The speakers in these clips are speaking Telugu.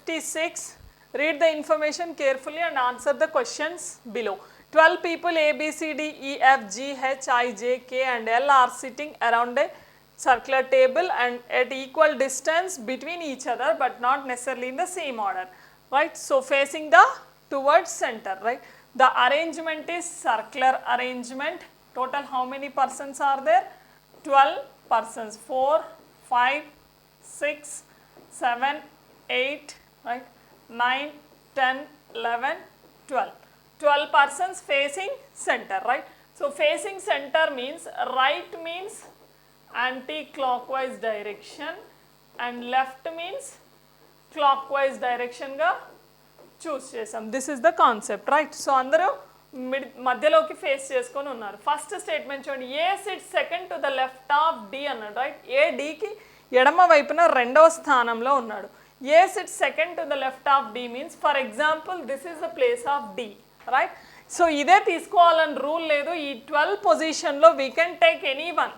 56. Read the information carefully and answer the questions below. 12 people A, B, C, D, E, F, G, H, I, J, K and L are sitting around a circular table and at equal distance between each other but not necessarily in the same order, right? So, facing the towards center, right? The arrangement is circular arrangement. Total how many persons are there? 12 persons. 4, 5, 6, 7, 8, right? 9, 10, 11, 12. 12 persons facing center, right? So, facing center means right means anti-clockwise direction and left means clockwise direction ga choose chesam. This is the concept, right? So, andaru మధ్యలోకి ఫేస్ చేసుకొని ఉన్నారు. ఫస్ట్ స్టేట్మెంట్ చూడండి, A sit second to the left of D అన్నాడు, రైట్? ఏ డికి ఎడమ వైపున రెండవ స్థానంలో ఉన్నాడు. A sit second to the left of D means for example this is the place of D, right? So ఇదే తీసుకోవాలని రూల్ లేదు. ఈ 12 పొజిషన్లో we can take any one,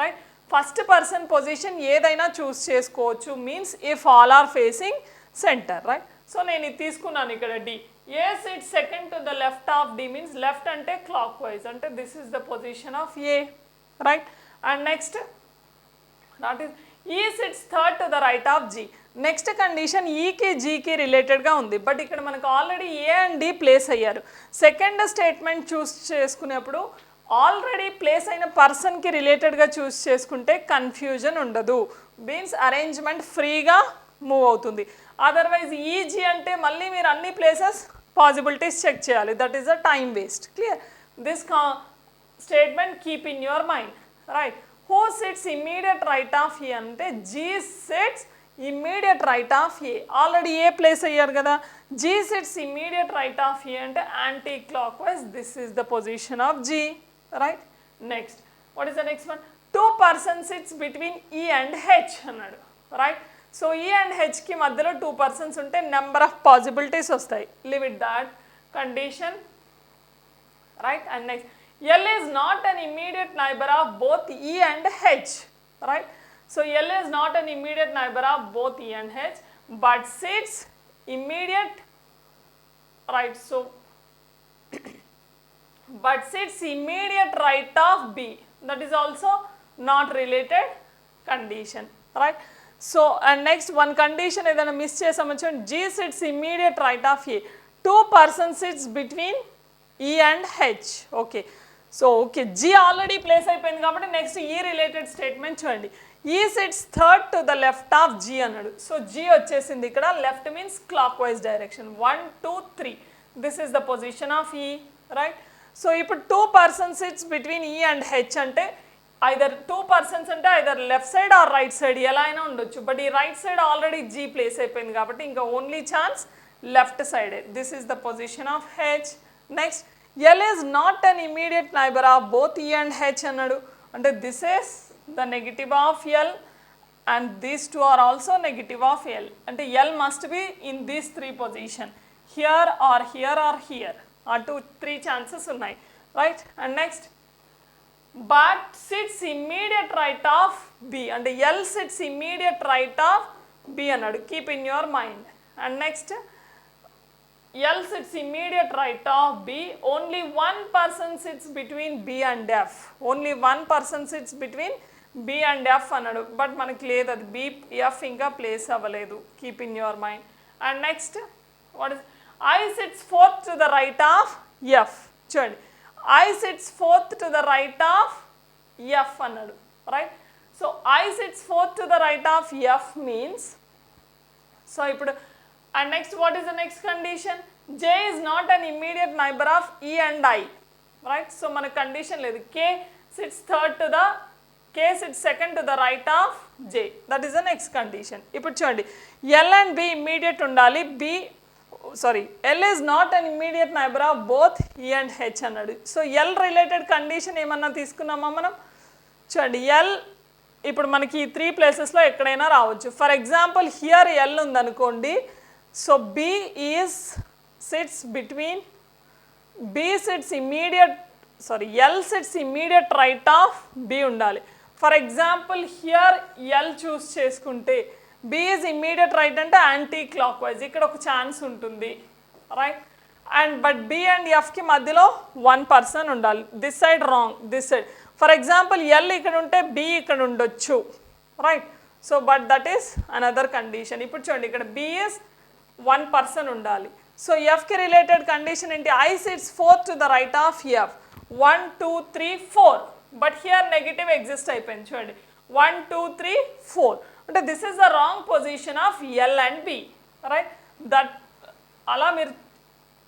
right? First person position ఏదైనా చూస్ చేసుకోవచ్చు means if all are facing centre, right? So నేను ఇది తీసుకున్నాను ఇక్కడ D. A sit second to the left of D means left అంటే క్లాక్ వైజ్, అంటే this is the position of A, right? And next that is E sits third to the right of G. Next condition ఈకి జీకి రిలేటెడ్గా ఉంది, బట్ ఇక్కడ మనకు already A and D place అయ్యారు. సెకండ్ స్టేట్మెంట్ చూస్ చేసుకునేప్పుడు ఆల్రెడీ ప్లేస్ అయిన పర్సన్కి రిలేటెడ్గా చూస్ చేసుకుంటే కన్ఫ్యూజన్ ఉండదు, మీన్స్ అరేంజ్మెంట్ ఫ్రీగా మూవ్ అవుతుంది. అదర్వైజ్ ఈజీ అంటే మళ్ళీ మీరు అన్ని ప్లేసెస్ పాసిబిలిటీస్ చెక్ చేయాలి, that is a time waste. Clear? This statement keep in your mind, right? Who sits immediate right of A అంటే G sits immediate right of A. Already A place అయ్యారు కదా. G sits immediate right of A అంటే anticlockwise, this is the position of G, right? Next what is the next one? 2 persons sits between E and H అన్నాడు, రైట్? సో ఈ అండ్ హెచ్కి మధ్యలో 2 persons ఉంటే నెంబర్ ఆఫ్ పాసిబిలిటీస్ వస్తాయి. Leave it that condition, right? And next L is not an immediate neighbour of both E and H, right? So L is not an immediate neighbour of both E and H but sits immediate, right? So but sits immediate right of B, that is also not related condition, right? So and next one condition ఏదైనా మిస్ చేసామని G sits immediate right of A. 2 persons sits between E and H. Okay, so okay, G already place అయిపోయింది కాబట్టి నెక్స్ట్ E రిలేటెడ్ స్టేట్మెంట్ చూడండి. E sits third to the left of G అన్నాడు. సో G వచ్చేసింది ఇక్కడ, left means clockwise direction. 1, 2, 3 this is the position of E, right? So ఇప్పుడు 2 persons sits between E and H అంటే ఐదర్ 2 persons అంటే either left side or right side ఎలా అయినా ఉండొచ్చు, but E right side already G place అయిపోయింది కాబట్టి ఇంకా ఓన్లీ ఛాన్స్ లెఫ్ట్ సైడే. This is the position of H. Next L is not an immediate neighbour of both E and H అన్నాడు, అంటే this is the negative of L and these 2 are also negative of L, అంటే L must be in these 3 position, here or here or here. 2-3 chances ఉన్నాయి, right? And next but sits immediate right of B అంటే L sits immediate right of B అన్నాడు, keep in your mind. And next L sits immediate right of B, only 1 person sits between B and F, only 1 person sits between B and F అన్నాడు, బట్ మనకి లేదు అది, బి ఎఫ్ ఇంకా ప్లేస్ అవ్వలేదు, keep in your mind. And next what is I sits fourth to the right of F. చూడండి, I sits fourth to the right of F అన్నాడు, right? So I sits fourth to the right of F means, so ఇప్పుడు and next what is the next condition? J is not an immediate neighbor of E and I, right? So మన కండిషన్ లేదు. K sits second to the right of J, that is the next condition. ఇప్పుడు చూడండి, L and B immediate ఉండాలి, L is not an immediate neighbor of both E and H అన్నాడు. సో L రిలేటెడ్ కండిషన్ ఏమన్నా తీసుకున్నామా మనం? చూడండి, L ఇప్పుడు మనకి 3 ప్లేసెస్లో ఎక్కడైనా రావచ్చు. ఫర్ ఎగ్జాంపుల్ హియర్ L ఉందనుకోండి, so B sits between, B sits immediate, L sits immediate right of B ఉండాలి. For example here L choose చేసుకుంటే బి ఈజ్ ఇమ్మీడియట్ రైట్ అంటే యాంటీ క్లాక్ వైజ్, ఇక్కడ ఒక ఛాన్స్ ఉంటుంది, right. And but B and ఎఫ్కి మధ్యలో 1 పర్సన్ ఉండాలి. This side wrong, this side. For example L ఇక్కడ ఉంటే బి ఇక్కడ ఉండొచ్చు, right. So but that is another condition. ఇప్పుడు చూడండి ఇక్కడ బి ఈజ్ 1 పర్సన్ ఉండాలి. సో ఎఫ్కి రిలేటెడ్ కండిషన్ ఏంటి? I sits 4th to the right of F. 1 2 3 4. But here negative exist అయిపోయింది చూడండి. 1 2 3 4 అంటే this is the wrong position of L and B, right. That అలా మీరు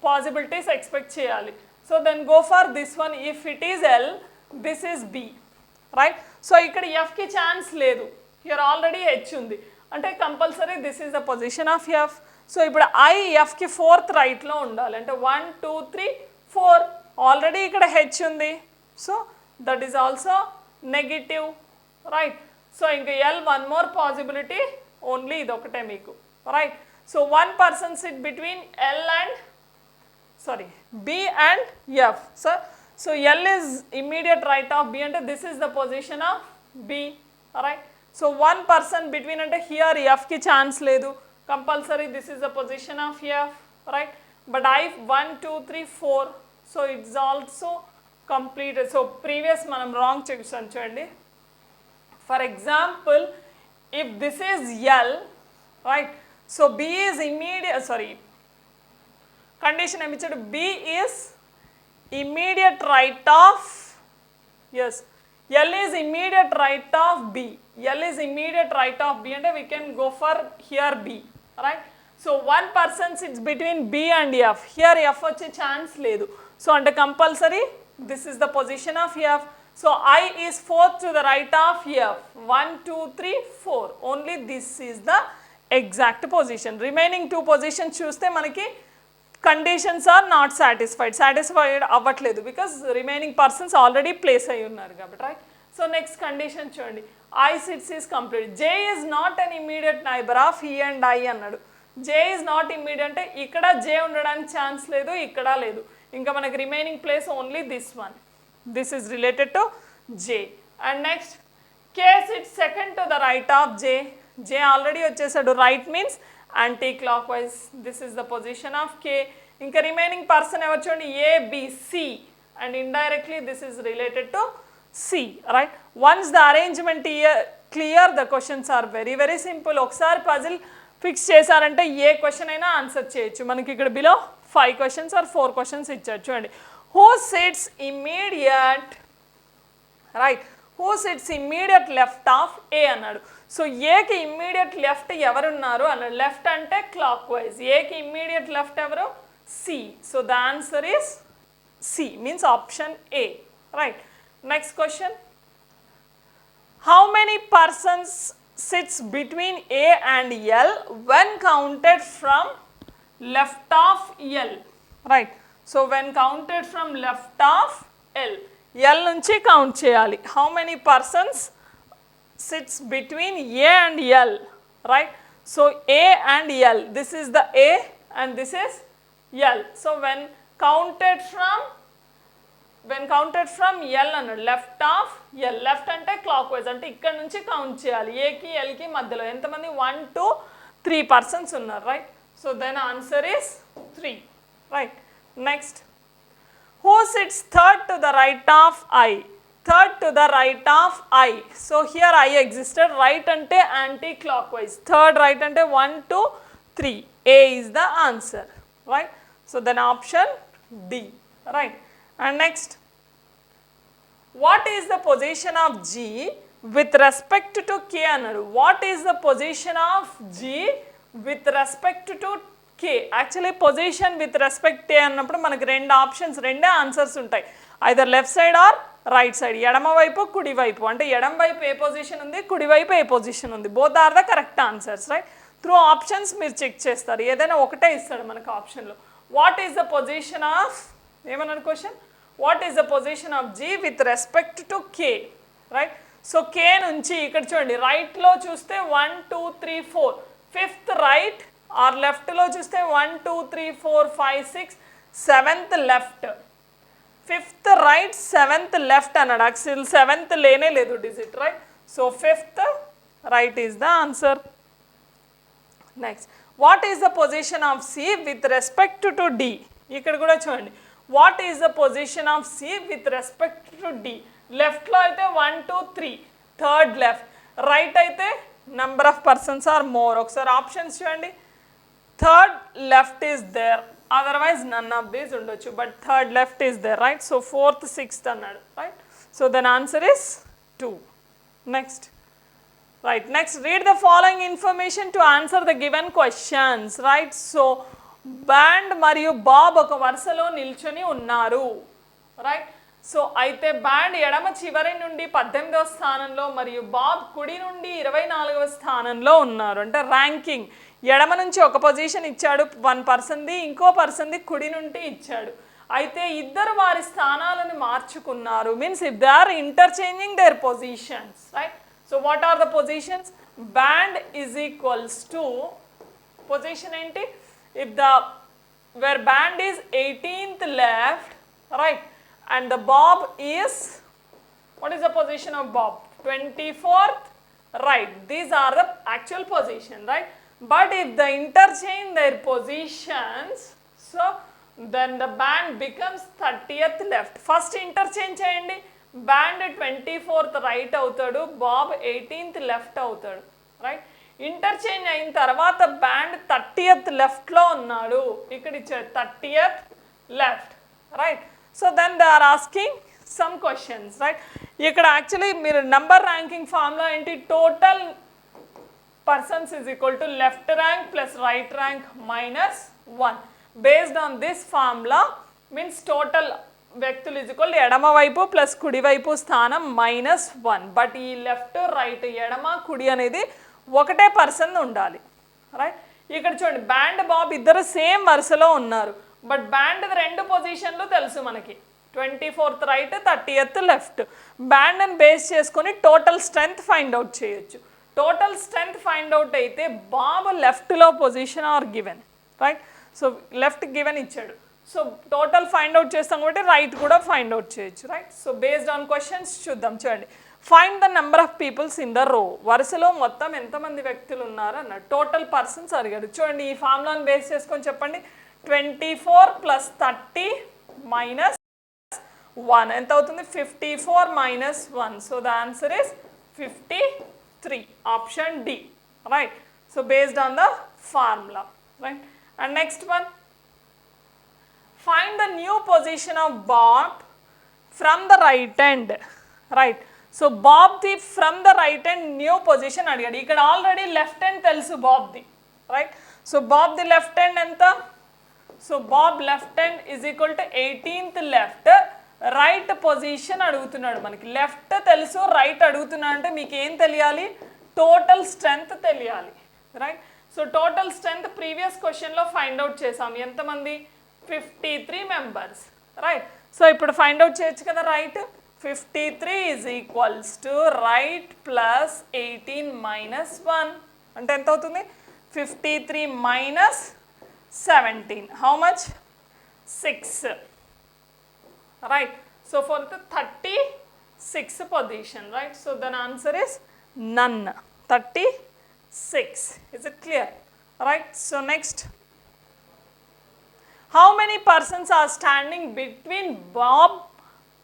పాసిబిలిటీస్ ఎక్స్పెక్ట్ చేయాలి. So then go for this one. If it is L, this is B, right. So ఇక్కడ ఎఫ్కి ఛాన్స్ లేదు, హియర్ ఆల్రెడీ హెచ్ ఉంది అంటే compulsory this is the position of F. So ఇప్పుడు ఐ ఎఫ్కి 4th రైట్లో ఉండాలి అంటే 1 2 3 4. ఆల్రెడీ ఇక్కడ హెచ్ ఉంది, so that is also negative, right. So ఇంకా ఎల్ 1 more పాసిబిలిటీ, ఓన్లీ ఇది ఒకటే మీకు, right. So 1 person sit between L and B and F. So L is immediate right of B అంటే this is the position of B, right. So 1 person between అంటే హియర్ ఎఫ్కి ఛాన్స్ లేదు, compulsory this is the position of F, right. But I 1 2 3 4. So it's also completed. So previous మనం రాంగ్ చేసాం చూడండి. For example if this is L, right. So B is immediate condition ఏమి ఇచ్చాడు? B is immediate right of, S, L is immediate right of B. L is immediate right of B అంటే we can go for here B, right. So 1 person sits between B and F. Here F వచ్చే ఛాన్స్ లేదు, సో అంటే compulsory this is the position of F. So I is 4th to the right of F. 1 2 3 4. Only this is the exact position. Remaining 2 positions చూస్తే మనకి కండిషన్స్ ఆర్ నాట్ సాటిస్ఫైడ్ అవ్వట్లేదు because remaining persons already place అయి ఉన్నారు కాబట్టి, రైట్. సో నెక్స్ట్ కండిషన్ చూడండి. I sits is complete. J is not an immediate neighbour of ఈ అండ్ ఐ అన్నాడు. జే ఈజ్ నాట్ ఇమ్మీడియట్ అంటే ఇక్కడ జే ఉండడానికి ఛాన్స్ లేదు, ఇక్కడ లేదు, ఇంకా మనకి remaining place only this one. This is related to J. And next K sits second to the right of J. J already వచ్చేసాడు, right means anticlockwise. This is the position of K. ఇంకా రిమైనింగ్ పర్సన్ ఎవరు చూడండి? A B C and indirectly this is related to C, right. Once the arrangement clear, the questions are very very simple. ఒకసారి పజిల్ ఫిక్స్ చేశారంటే ఏ క్వశ్చన్ అయినా ఆన్సర్ చేయొచ్చు. మనకి ఇక్కడ బిలో 5 questions or 4 questions ఇచ్చారు చూడండి. Who sits immediate, right, who sits immediate left of A అన్నాడు. సో ఏకి ఇమ్మీడియట్ లెఫ్ట్ ఎవరున్నారు అన్నాడు. లెఫ్ట్ అంటే క్లాక్ వైజ్. ఏకి ఇమ్మీడియట్ లెఫ్ట్ ఎవరు? C. So the answer is C, means option A, right. Next question. How many persons sits between A and L when counted from left of L, right. So when counted from left of L, L నుంచి కౌంట్ చేయాలి. How many persons sits between A and L, right. So A and L, this is the A and this is L. So when counted from L అన్నాడు, లెఫ్ట్ ఆఫ్ ఎల్. లెఫ్ట్ అంటే క్లాక్ వైజ్ అంటే ఇక్కడ నుంచి కౌంట్ చేయాలి. ఏకి ఎల్కి మధ్యలో ఎంతమంది? 1 2 3 persons ఉన్నారు, right. So then answer is 3, right. Next, who sits third to the right of I. Third to the right of I. So here I existed. Right అంటే anticlockwise. Third right అంటే 1 2 3. A is the answer, right. So then option D, right. And next, what is the position of G with respect to K అన్నాడు. What is the position of G with respect to K? Actually position with respect to అన్నప్పుడు మనకి రెండు ఆప్షన్స్, రెండే ఆన్సర్స్ ఉంటాయి. Either left side or right side. ఎడమ వైపు కుడి వైపు. అంటే ఎడమ వైపు ఏ పొజిషన్ ఉంది, కుడి వైపు ఏ పొజిషన్ ఉంది. Both are the correct answers, right. Through options మీరు చెక్ చేస్తారు. ఏదైనా ఒకటే ఇస్తాడు మనకు ఆప్షన్లో. What is the position of, ఏమన్నాడు question? What is the position of G with respect to K, right. So K నుంచి ఇక్కడ చూడండి, రైట్లో చూస్తే 1 2 3 4, ఫిఫ్త్ రైట్ ఆర్ లెఫ్ట్లో చూస్తే 1 2 3 4 5 6, seventh left. Fifth right, seventh left అన్నాడు. యాక్చువల్ సెవెంత్ లేనే లేదు digit, right. So fifth right is the answer, next what is the position of C with respect to D. ఇక్కడ కూడా చూడండి what is the position of C with respect to D. లెఫ్ట్లో అయితే 1 2 3 థర్డ్ లెఫ్ట్, రైట్ అయితే number of persons are more. ఒకసారి ఆప్షన్స్ చూడండి, third left is there, otherwise none of these ఉండొచ్చు, but third left is there, right. So fourth sixth అన్నాడు, right. So then answer is 2. Next right, next read the following information to answer the given questions, right. So band మరియు బాబ్ ఒక వరుసలో నిల్చొని ఉన్నారు, రైట్. సో అయితే బ్యాండ్ ఎడమ చివరి నుండి 18వ స్థానంలో మరియు బాబ్ కుడి నుండి 24వ స్థానంలో ఉన్నారు. అంటే ర్యాంకింగ్ ఎడమ నుంచి ఒక పొజిషన్ ఇచ్చాడు 1 పర్సన్ది, ఇంకో పర్సన్ది కుడి నుండి ఇచ్చాడు. అయితే ఇద్దరు వారి స్థానాలను మార్చుకున్నారు, means if they are interchanging their positions, right. So what are the positions? Band is equals to position enti if the where band is 18th left, right, and the bob is, what is the position of bob? 24th right. These are the actual position, right. But if they interchange their positions, so then the band becomes 30th left. First interchange cheyandi, బ్యాండ్ 24th రైట్ అవుతాడు, బాబ్ 18th లెఫ్ట్ అవుతాడు, రైట్. ఇంటర్చేంజ్ అయిన తర్వాత బ్యాండ్ 30th లెఫ్ట్లో ఉన్నాడు, ఇక్కడ ఇచ్చారు 30th left, right. So then they are asking some questions, right. ఇక్కడ యాక్చువల్లీ మీరు నంబర్ ర్యాంకింగ్ ఫార్ములా ఏంటి, total persons is equal to left rank plus right rank minus 1. Based on this formula means total వ్యక్తులు ఈజ్ ఈక్వల్ ఎడమ వైపు ప్లస్ కుడివైపు స్థానం -1. బట్ ఈ లెఫ్ట్ రైట్ ఎడమ కుడి అనేది ఒకటే పర్సన్ ఉండాలి, రైట్. ఇక్కడ చూడండి బ్యాండ్ బాబ్ ఇద్దరు సేమ్ వరుసలో ఉన్నారు, బట్ బ్యాండ్ 2 పొజిషన్లు తెలుసు మనకి, 24th రైట్ 30th లెఫ్ట్. బ్యాండ్ని బేస్ చేసుకొని టోటల్ స్ట్రెంగ్త్ ఫైండ్ అవుట్ చేయొచ్చు. టోటల్ స్ట్రెంగ్త్ ఫైండ్ అవుట్ అయితే బాబ్ లెఫ్ట్లో position are given, right. So left given ఇచ్చాడు, సో టోటల్ ఫైండ్ అవుట్ చేస్తాం కాబట్టి రైట్ కూడా ఫైండ్ అవుట్ చేయొచ్చు, right. So based on questions చూద్దాం. చూడండి find the number of peoples in the row. వరుసలో మొత్తం ఎంతమంది వ్యక్తులు ఉన్నారు అన్నాడు, టోటల్ పర్సన్స్ అడిగాడు. చూడండి ఈ ఫార్ములాను బేస్ చేసుకొని చెప్పండి, 24 + 30 - 1 ఎంత అవుతుంది, 54 - 1. So the answer is 53, option D, right. So based on the formula, right. And next one, find the new position of Bob from the right end, right. So Bob the from the right end new position అడిగాడు. ఇక్కడ ఆల్రెడీ లెఫ్ట్ ఎండ్ తెలుసు Bob the, right. So Bob the left end ఎంత, so Bob left end is equal to 18th left, right position అడుగుతున్నాడు మనకి. లెఫ్ట్ తెలుసు, రైట్ అడుగుతున్నాడు అంటే మీకు ఏం తెలియాలి, టోటల్ స్ట్రెంగ్త్ తెలియాలి, right. So total strength previous క్వశ్చన్లో ఫైండ్ అవుట్ చేసాం, ఎంతమంది 53 మెంబర్స్, రైట్. సో ఇప్పుడు ఫైండ్ అవుట్ చేయొచ్చు కదా, right. 53 is equals to right plus 18 - 1 అంటే ఎంత అవుతుంది, 53 - 17 how much, 6, right. So for the 36 position, right. So then answer is none, 36. Is it clear, right. So next, how many persons are standing between Bob,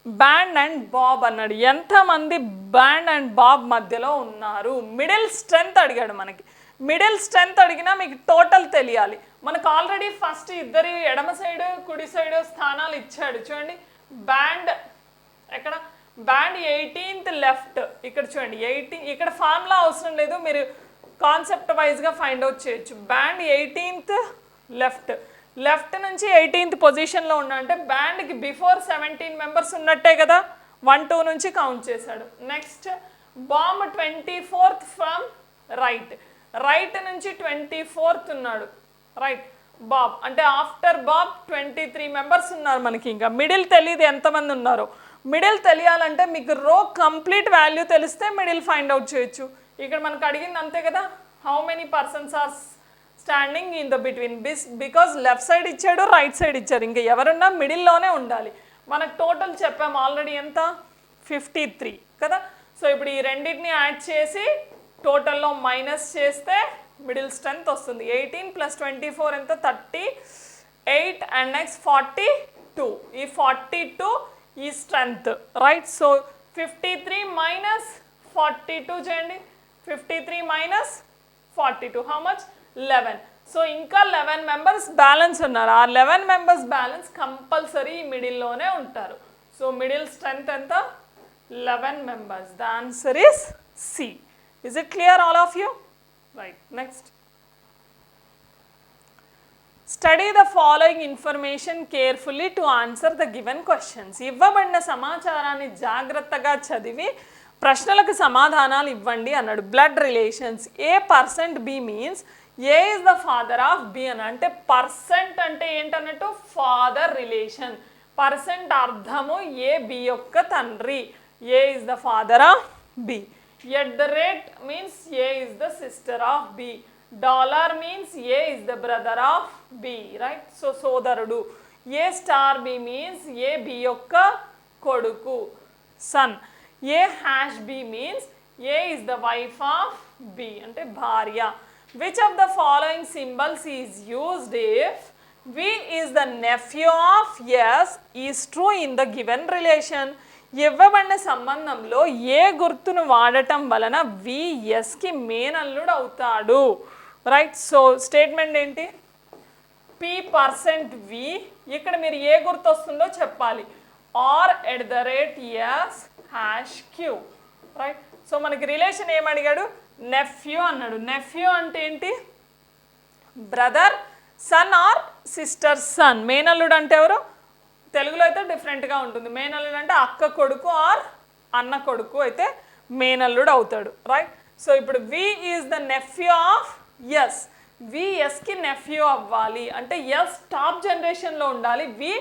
band and Bob అన్నాడు. ఎంతమంది బ్యాండ్ అండ్ బాబ్ మధ్యలో ఉన్నారు. మిడిల్ స్ట్రెంగ్త్ అడిగాడు మనకి. మిడిల్ స్ట్రెంగ్త్ అడిగినా మీకు టోటల్ తెలియాలి. మనకు ఆల్రెడీ ఫస్ట్ ఇద్దరి ఎడమ సైడ్ కుడి సైడ్ స్థానాలు ఇచ్చాడు. చూడండి బ్యాండ్ ఎక్కడ, బ్యాండ్ 18th లెఫ్ట్, ఇక్కడ చూడండి 18, ఇక్కడ ఫార్ములా అవసరం లేదు, మీరు కాన్సెప్ట్ వైజ్గా ఫైండ్ అవుట్ చేయొచ్చు. బ్యాండ్ 18th లెఫ్ట్, లెఫ్ట్ నుంచి 18th పొజిషన్లో ఉన్నా అంటే బ్యాండ్కి బిఫోర్ 17 మెంబర్స్ ఉన్నట్టే కదా, 1 2 నుంచి కౌంట్ చేశాడు. Next bomb 24th from right, right నుంచి 24th ఉన్నాడు, రైట్. బాబ్ అంటే ఆఫ్టర్ బాబ్ 23 మెంబర్స్ ఉన్నారు మనకి. ఇంకా మిడిల్ తెలియదు ఎంతమంది ఉన్నారో. మిడిల్ తెలియాలంటే మీకు రో కంప్లీట్ వాల్యూ తెలిస్తే మిడిల్ ఫైండ్ అవుట్ చేయొచ్చు. ఇక్కడ మనకు అడిగింది అంతే కదా, how many persons are standing in the between, because left side ఇచ్చాడు, రైట్ సైడ్ ఇచ్చారు, ఇంకా ఎవరున్నా మిడిల్లోనే ఉండాలి. మనకు టోటల్ చెప్పాము ఆల్రెడీ ఎంత, 53 కదా. సో ఇప్పుడు ఈ రెండింటిని యాడ్ చేసి టోటల్లో మైనస్ చేస్తే మిడిల్ స్ట్రెంత్ వస్తుంది. 18 + 24 ఎంత 38 అండ్ నెక్స్ట్ 42. ఈ 42 ఈ స్ట్రెంత్ రైట్. సో 53 - 42 చేయండి. 53 - 42 హౌ మచ్ 11. సో ఇంకా 11 మెంబర్స్ బ్యాలెన్స్ ఉన్నారు. ఆ 11 మెంబర్స్ బ్యాలెన్స్ కంపల్సరీ మిడిల్లోనే ఉంటారు. సో మిడిల్ స్ట్రెంత్ ఎంత 11 members. The answer is C. Is it clear all of you? Right. Next. Study the following information carefully to answer the given questions. ఇవ్వబడిన సమాచారాన్ని జాగ్రత్తగా చదివి ప్రశ్నలకు సమాధానాలు ఇవ్వండి అన్నాడు. Blood relations A% B means A is the father of B అని. అంటే పర్సెంట్ అంటే ఏంటన్నట్టు ఫాదర్ రిలేషన్. పర్సెంట్ అర్థము A B యొక్క తండ్రి. A is the father of B. At the rate means A is the sister of B. Dollar means A is the brother of B, right? So sodarudu. A star B means A B yokka koduku, son. A # B means A is the wife of B, ante bharya. Which of the following symbols is used if V is the nephew of S is true in the given relation? ఇవ్వబడిన సంబంధంలో ఏ గుర్తును వాడటం వలన విఎస్కి మేనల్లుడు అవుతాడు రైట్. సో స్టేట్మెంట్ ఏంటి P% V. ఇక్కడ మీరు ఏ గుర్తు వస్తుందో చెప్పాలి. R @S#Q right. సో మనకి రిలేషన్ ఏమడిగాడు నెఫ్యూ అన్నాడు. నెఫ్యూ అంటే ఏంటి brother son or sister son. మేనల్లుడు అంటే ఎవరు తెలుగులో అయితే డిఫరెంట్గా ఉంటుంది. మేనల్లుడు అంటే అక్క కొడుకు ఆర్ అన్న కొడుకు అయితే మేనల్లుడు అవుతాడు రైట్. సో ఇప్పుడు V is the nephew of S. V ఎస్కి నెఫ్యూ అవ్వాలి అంటే ఎస్ టాప్ జనరేషన్లో ఉండాలి, వి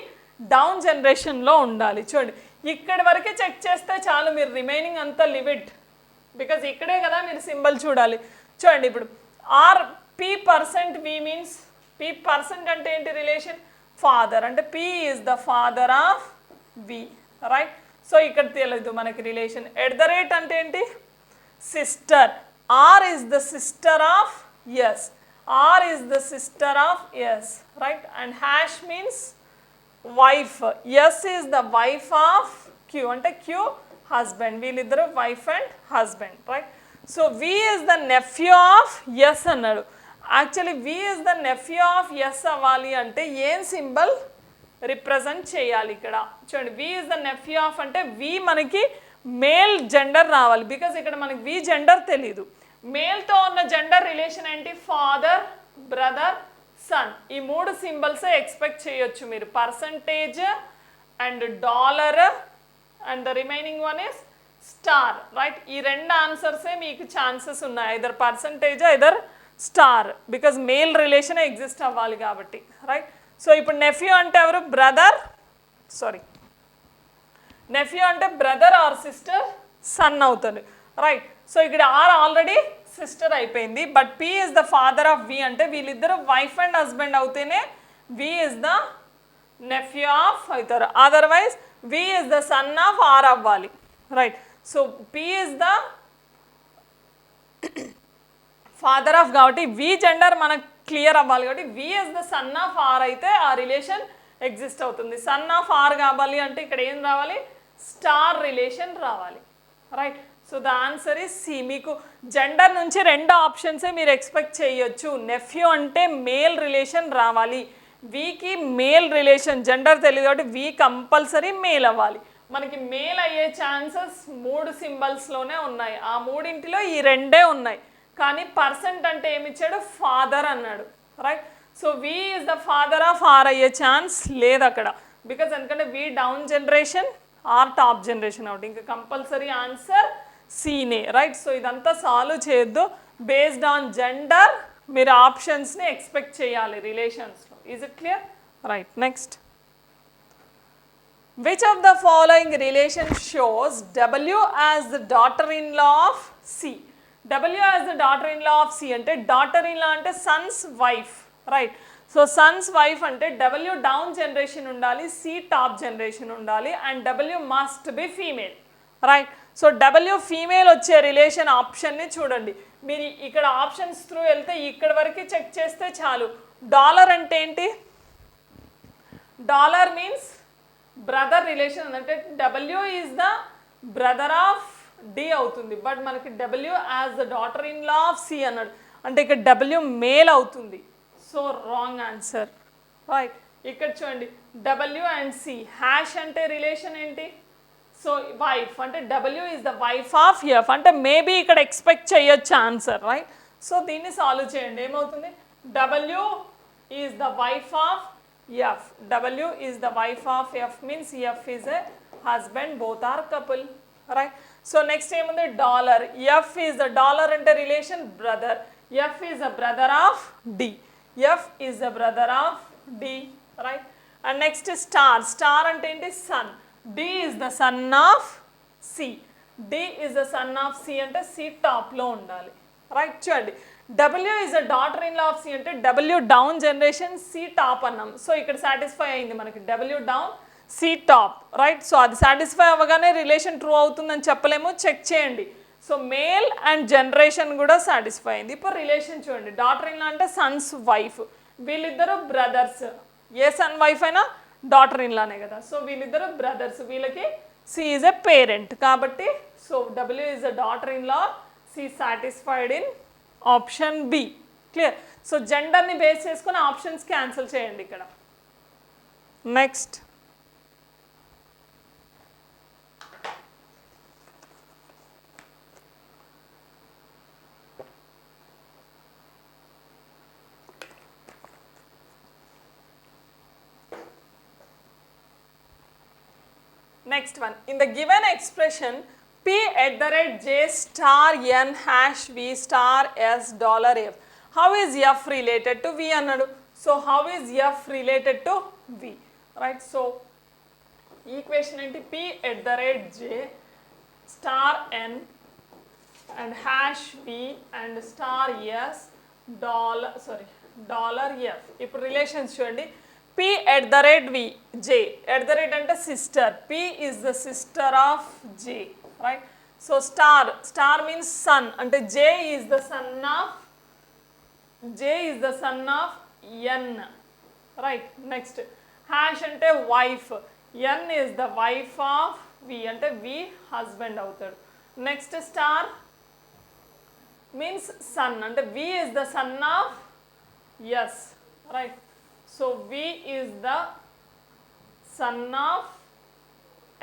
డౌన్ జనరేషన్లో ఉండాలి. చూడండి ఇక్కడి వరకే చెక్ చేస్తే చాలు, మీరు రిమైనింగ్ అంతా లిమిట్ బికాజ్ ఇక్కడే కదా మీరు సింబల్ చూడాలి. చూడండి ఇప్పుడు P% V మీన్స్ P% అంటే ఏంటి రిలేషన్ ఫాదర్ అంటే P is the father of V right. So ఇక్కడ తెలియదు మనకి రిలేషన్. @ అంటే ఏంటి sister. R is the sister of S. R is the sister of S right. And # means wife. S is the wife of Q అంటే Q husband. వీళ్ళిద్దరు wife and husband right. So V is the nephew of S అన్నాడు. Actually V is the nephew of S అవ్వాలి అంటే ఏం సింబల్ రిప్రజెంట్ చేయాలి ఇక్కడ చూడండి. V is the nephew of అంటే V మనకి మేల్ జెండర్ రావాలి బికాజ్ ఇక్కడ మనకి V జెండర్ తెలీదు. మేల్తో ఉన్న జెండర్ రిలేషన్ ఏంటి ఫాదర్ బ్రదర్ సన్. ఈ 3 సింబల్సే ఎక్స్పెక్ట్ చేయొచ్చు మీరు. Percentage and dollar and the remaining one is star right. ఈ 2 ఆన్సర్సే మీకు ఛాన్సెస్ ఉన్నాయి. Either percentage either star because male relation exist అవ్వాలి కాబట్టి రైట్. సో ఇప్పుడు నెఫ్యూ అంటే ఎవరు బ్రదర్ నెఫ్యూ అంటే బ్రదర్ ఆర్ సిస్టర్ సన్ అవుతుంది రైట్. సో ఇక్కడ ఆర్ ఆల్రెడీ సిస్టర్ అయిపోయింది. But P is the father of V అంటే వీళ్ళిద్దరు వైఫ్ అండ్ హస్బెండ్ అవుతేనే V is the nephew of అవుతారు. Otherwise V is the son of R అవ్వాలి right. So P is the father of కాబట్టి V జెండర్ మనకు క్లియర్ అవ్వాలి కాబట్టి V is the son of R అయితే ఆ రిలేషన్ ఎగ్జిస్ట్ అవుతుంది. సన్ ఆఫ్ ఆర్ కావాలి అంటే ఇక్కడ ఏం రావాలి స్టార్ రిలేషన్ రావాలి right. So the answer is C. మీకు జెండర్ నుంచి 2 ఆప్షన్సే మీరు ఎక్స్పెక్ట్ చేయొచ్చు. నెఫ్యూ అంటే మేల్ రిలేషన్ రావాలి, వీకి మేల్ రిలేషన్ జెండర్ తెలియదు కాబట్టి V కంపల్సరీ మేల్ అవ్వాలి. మనకి మేల్ అయ్యే ఛాన్సెస్ 3 సింబల్స్లోనే ఉన్నాయి. ఆ 3 ఈ 2 ఉన్నాయి. కానీ పర్సెంట్ అంటే ఏమి ఇచ్చాడు ఫాదర్ అన్నాడు right. So V is the father of R అయ్యే ఛాన్స్ లేదు అక్కడ బికాజ్ ఎందుకంటే V down generation R top generation out. ఇంకా కంపల్సరీ ఆన్సర్ సీనే రైట్. సో ఇదంతా సాల్వ్ చేయొద్దు. బేస్డ్ ఆన్ జెండర్ మీరు ఆప్షన్స్ని ఎక్స్పెక్ట్ చేయాలి రిలేషన్స్లో. Is it clear right. Next which of the following relation shows W as the daughter-in-law of C. W as the daughter-in-law of C అంటే daughter-in-law అంటే son's wife right. So Sons wife అంటే W డౌన్ జనరేషన్ ఉండాలి, C టాప్ జనరేషన్ ఉండాలి and W must be female right. So W female వచ్చే రిలేషన్ ఆప్షన్ని చూడండి. మీరు ఇక్కడ ఆప్షన్స్ త్రూ వెళ్తే ఇక్కడ వరకు చెక్ చేస్తే చాలు. డాలర్ అంటే ఏంటి? డాలర్ మీన్స్ బ్రదర్ రిలేషన్, అంటే W is the brother of D అవుతుంది. బట్ మనకి W as the daughter in law of C అన్నాడు, అంటే ఇక్కడ డబ్ల్యూ మేల్ అవుతుంది. So wrong answer. రైట్. ఇక్కడ చూడండి డబ్ల్యూ అండ్ సి. హ్యాష్ అంటే రిలేషన్ ఏంటి? సో వైఫ్, అంటే W is the wife of F, అంటే మేబీ ఇక్కడ ఎక్స్పెక్ట్ చేయొచ్చు ఆన్సర్. రైట్. సో దీన్ని సాల్వ్ చేయండి. ఏమవుతుంది? W is the wife of F. W is the wife of F means F is a husband, both are couple. Right. So next ఏముంది? Dollar. F is the dollar అంటే relation brother. F is the brother of D. F is the brother of D. Right. And next star. Star అంటే ఏంటి? Son. D is the son of C. D is the son of C అంటే సి టాప్లో ఉండాలి. రైట్. చూడండి W is the daughter in law of C అంటే W down generation, C top అన్నాం. సో ఇక్కడ సాటిస్ఫై అయింది మనకి W down C top. Right. So అది సాటిస్ఫై అవ్వగానే రిలేషన్ ట్రూ అవుతుందని చెప్పలేము, చెక్ చేయండి. సో మేల్ అండ్ జనరేషన్ కూడా సాటిస్ఫై అయింది. ఇప్పుడు రిలేషన్ చూడండి. డాటర్ ఇన్ లా అంటే సన్స్ వైఫ్, వీళ్ళిద్దరు బ్రదర్స్. ఏ సన్ వైఫ్ అయినా డాటర్ ఇన్ లానే కదా. సో వీళ్ళిద్దరు బ్రదర్స్, వీళ్ళకి సి ఈజ్ ఎ పేరెంట్ కాబట్టి so W is a daughter in law, C satisfied in option B. Clear. So జెండర్ని బేస్ చేసుకుని ఆప్షన్స్ క్యాన్సిల్ చేయండి ఇక్కడ. Next next one. In the given expression p @ j star n hash v star s dollar f, how is f related to v అన్నాడు. So how is f related to v? Right. So equation ఏంటి? p @ j star n and hash v and star s dollar f. ఇప్పుడు రిలేషన్స్ చూడండి. p @ v, j @ అంటే sister, p is the sister of j. Right. So star means son, అంటే j is the son of n. Right. Next hash అంటే wife, n is the wife of v, అంటే v husband అవుతాడు. నెక్స్ట్ స్టార్ మీన్స్ సన్, అంటే v is the son of s. Right. So v is the son of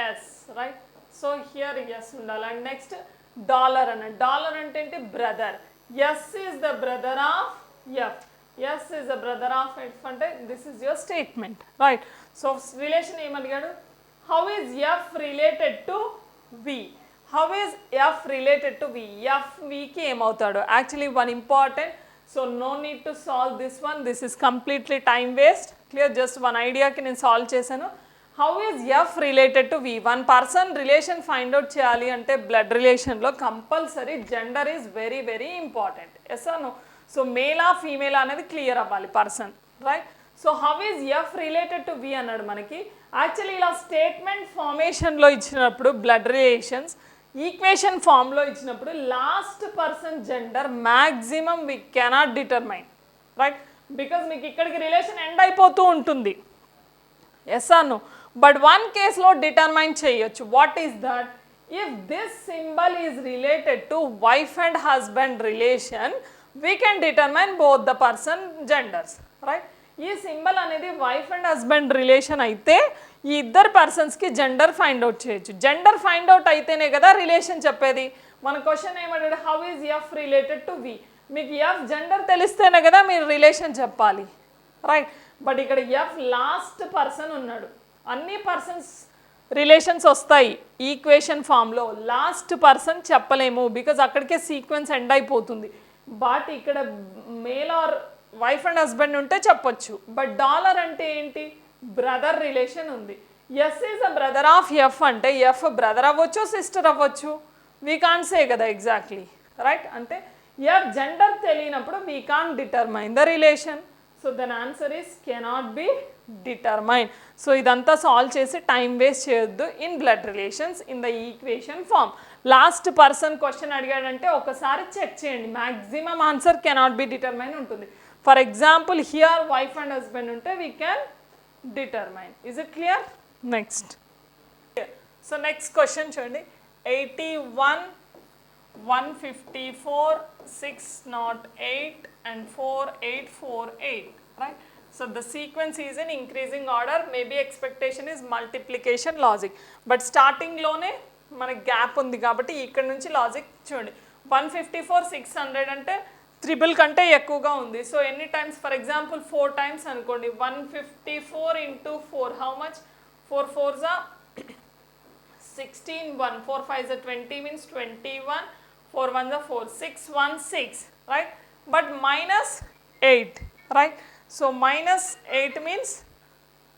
s. Right. So here yes ఉండాలి. అండ్ నెక్స్ట్ డాలర్ డాలర్ అంటే ఏంటి? Brother. s is the brother of f. s is the brother of f అంటే this is your statement. Right. So relation ఏమడిగాడు? how is f related to v? how is f related to v? f v కి ఏమవుతాడు? Actually one important. So no need to solve this one, this is completely time waste. Clear. Just one ఐడియాకి నేను సాల్వ్ చేశాను. How is F related to V? One person relation find out చేయాలి అంటే బ్లడ్ రిలేషన్లో compulsory gender is very very important. Yes or no? So మేలా ఫీమేలా అనేది క్లియర్ అవ్వాలి person. Right. So how is F related to V అన్నాడు మనకి. యాక్చువల్లీ ఇలా స్టేట్మెంట్ ఫార్మేషన్లో ఇచ్చినప్పుడు బ్లడ్ రిలేషన్స్ ఈక్వేషన్ ఫామ్లో ఇచ్చినప్పుడు last person gender maximum we cannot determine. Right. Because మీకు ఇక్కడికి రిలేషన్ ఎండ్ అయిపోతూ ఉంటుంది. Yes or no? But one కేస్లో డిటర్మైన్ చేయొచ్చు. What is that? If this symbol is related to wife and husband relation, we can determine both the person genders. Right. ఈ సింబల్ అనేది వైఫ్ అండ్ హస్బెండ్ రిలేషన్ అయితే ఈ ఇద్దరు పర్సన్స్కి జెండర్ ఫైండ్ అవుట్ చేయొచ్చు. జెండర్ ఫైండ్ అవుట్ అయితేనే కదా రిలేషన్ చెప్పేది. మన క్వశ్చన్ ఏమంటాడు? How is F related to V? మీకు ఎఫ్ జెండర్ తెలిస్తేనే కదా మీరు రిలేషన్ చెప్పాలి. రైట్. బట్ ఇక్కడ ఎఫ్ లాస్ట్ పర్సన్ ఉన్నాడు. అన్ని పర్సన్స్ రిలేషన్స్ వస్తాయి ఈక్వేషన్ ఫామ్లో, లాస్ట్ పర్సన్ చెప్పలేము బికాజ్ అక్కడికే సీక్వెన్స్ ఎండ్ అయిపోతుంది. బట్ ఇక్కడ male or wife and husband ఉంటే చెప్పొచ్చు. బట్ డాలర్ అంటే ఏంటి? బ్రదర్ రిలేషన్ ఉంది. S is a brother of F అంటే ఎఫ్ బ్రదర్ అవ్వచ్చు, సిస్టర్ అవ్వచ్చు. వీ కాంట్ సే కదా ఎగ్జాక్ట్లీ. రైట్. అంటే ఎఫ్ జెండర్ తెలియనప్పుడు we can't determine the relation. So then answer is cannot be determine. So ఇదంతా సాల్వ్ చేసి టైం వేస్ట్ చేయొద్దు in blood relations in the equation form. Last person question అడిగాడంటే ఒకసారి చెక్ చేయండి, maximum answer cannot be determine ఉంటుంది. For example here wife and husband ఉంటే we can determine. Is it clear? Next. So next question చూడండి. 81, 154, 608 and 4848, right? So the sequence is in increasing order, maybe expectation is multiplication logic, but starting lone మనకి గ్యాప్ ఉంది కాబట్టి ఇక్కడ నుంచి లాజిక్ చూడండి. 154, 600 అంటే త్రిబుల్ కంటే ఎక్కువగా ఉంది. సో ఎన్ని టైమ్స్? ఫర్ ఎగ్జాంపుల్ 4 టైమ్స్ అనుకోండి. 154 into 4 how much? 4 4s are 16, 1 4 5s are 20 means 21, 4 1s are 4, 6 1 6, right? But minus 8, right? So minus 8 means,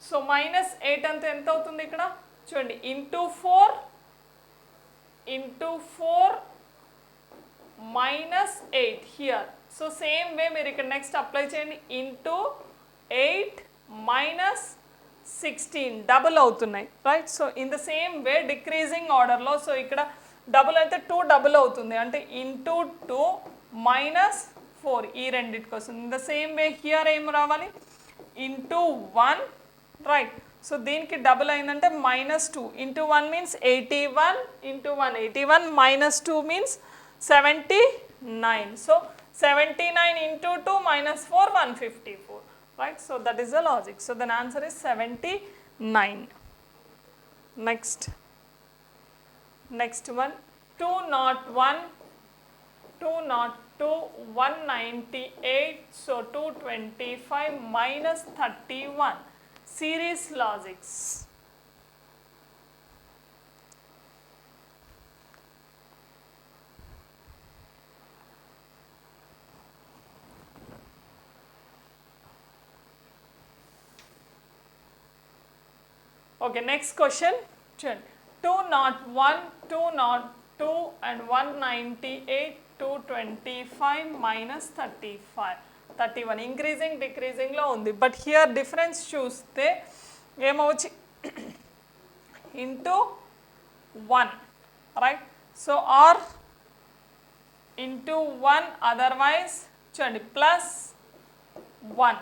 so minus 8 అంటే ఎంత అవుతుంది ఇక్కడ చూడండి, into 4 minus 8 here. So same way మీరు ఇక్కడ నెక్స్ట్ అప్లై చేయండి, into 8 minus 16 డబుల్ అవుతున్నాయి, right? So in the same way decreasing ఆర్డర్లో, సో ఇక్కడ డబుల్ అయితే 2 డబుల్ అవుతుంది అంటే into 2 minus 4 ఈ రెండింటికి వస్తుంది. In the same way here ఏం రావాలి, into 1, రైట్? సో దీనికి డబుల్ అయిందంటే minus 2 into 1 means 81 into 1 81 minus 2 means 79. So 79 into 2 minus 4 154, right? So that is the logic. So the answer is 79. Next one, 201, 202, 198, so 225 minus 31. Series logics. Okay, next question. 201, 202 and 198, 225 minus 35. 31 increasing డిక్రీజింగ్లో ఉంది. బట్ హియర్ డిఫరెన్స్ చూస్తే ఏమవచ్చు, into 1, right? So or into 1, otherwise చూడండి ప్లస్ 1,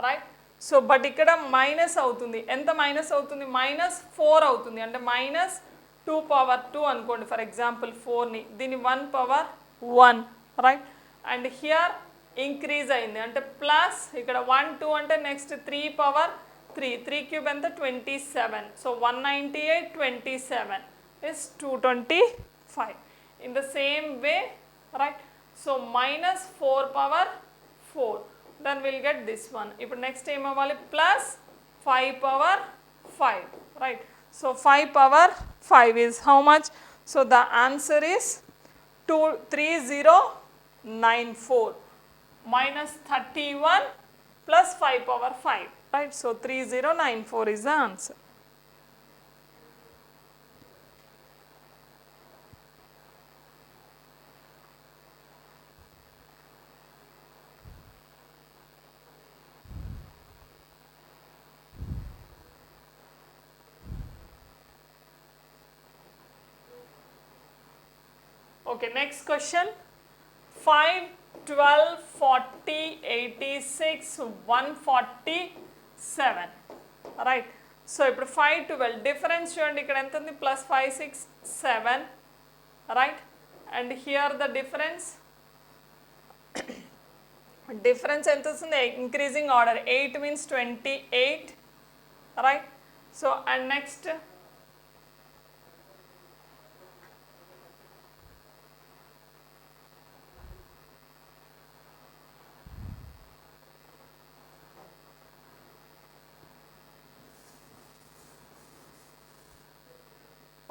రైట్? సో బట్ ఇక్కడ మైనస్ అవుతుంది. ఎంత మైనస్ అవుతుంది? -4 అవుతుంది. అంటే -2 పవర్ 2 అనుకోండి ఫర్ ఎగ్జాంపుల్ 4ని, దీని 1 power 1, right? And here increase అయింది అంటే ప్లస్ ఇక్కడ 1 2 అంటే నెక్స్ట్ 3 పవర్ 3, 3 క్యూబ్ ఎంత 27. So 198 27 is 225. In the same way, right? So -4 power 4, then we'll get this one. ఇప్పుడు నెక్స్ట్ ఏం అవ్వాలి, plus 5 power 5, right? So 5 power 5 is how much? So the answer is 3094 minus 31 plus 5 power 5, right? So 3094 is the answer. Okay, next question. 5, 12, 40, 86, 147, right? So ఇప్పుడు 5 12 డిఫరెన్స్ చూడండి, ఇక్కడ ఎంత ఉంది, plus 5 6 7, right? And here the difference ఎంత వస్తుంది, increasing order 8 means 28, right? So and next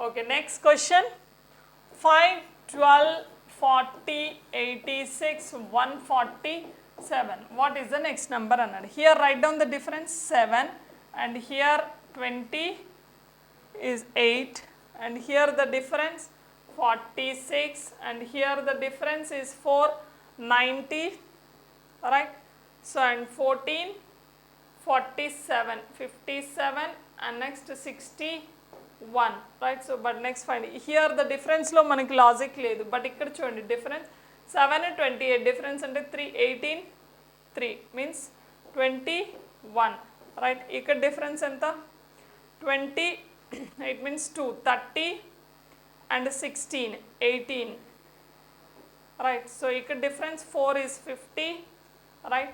okay, next question. 5, 12, 40, 86, 147. What is the next number? Here write down the difference 7 and here 20 is 8 and here the difference 46 and here the difference is 490, right? So and 14 47, 57 and next 61, right? So but next find here the difference lo manaki logic ledu, but ikkada chudandi difference 7 and 28 difference ante 3 18 3 means 21, right? Ikkada difference enta 20 it means 2 30 and 16 18, right? So ikkada difference 4 is 50, right?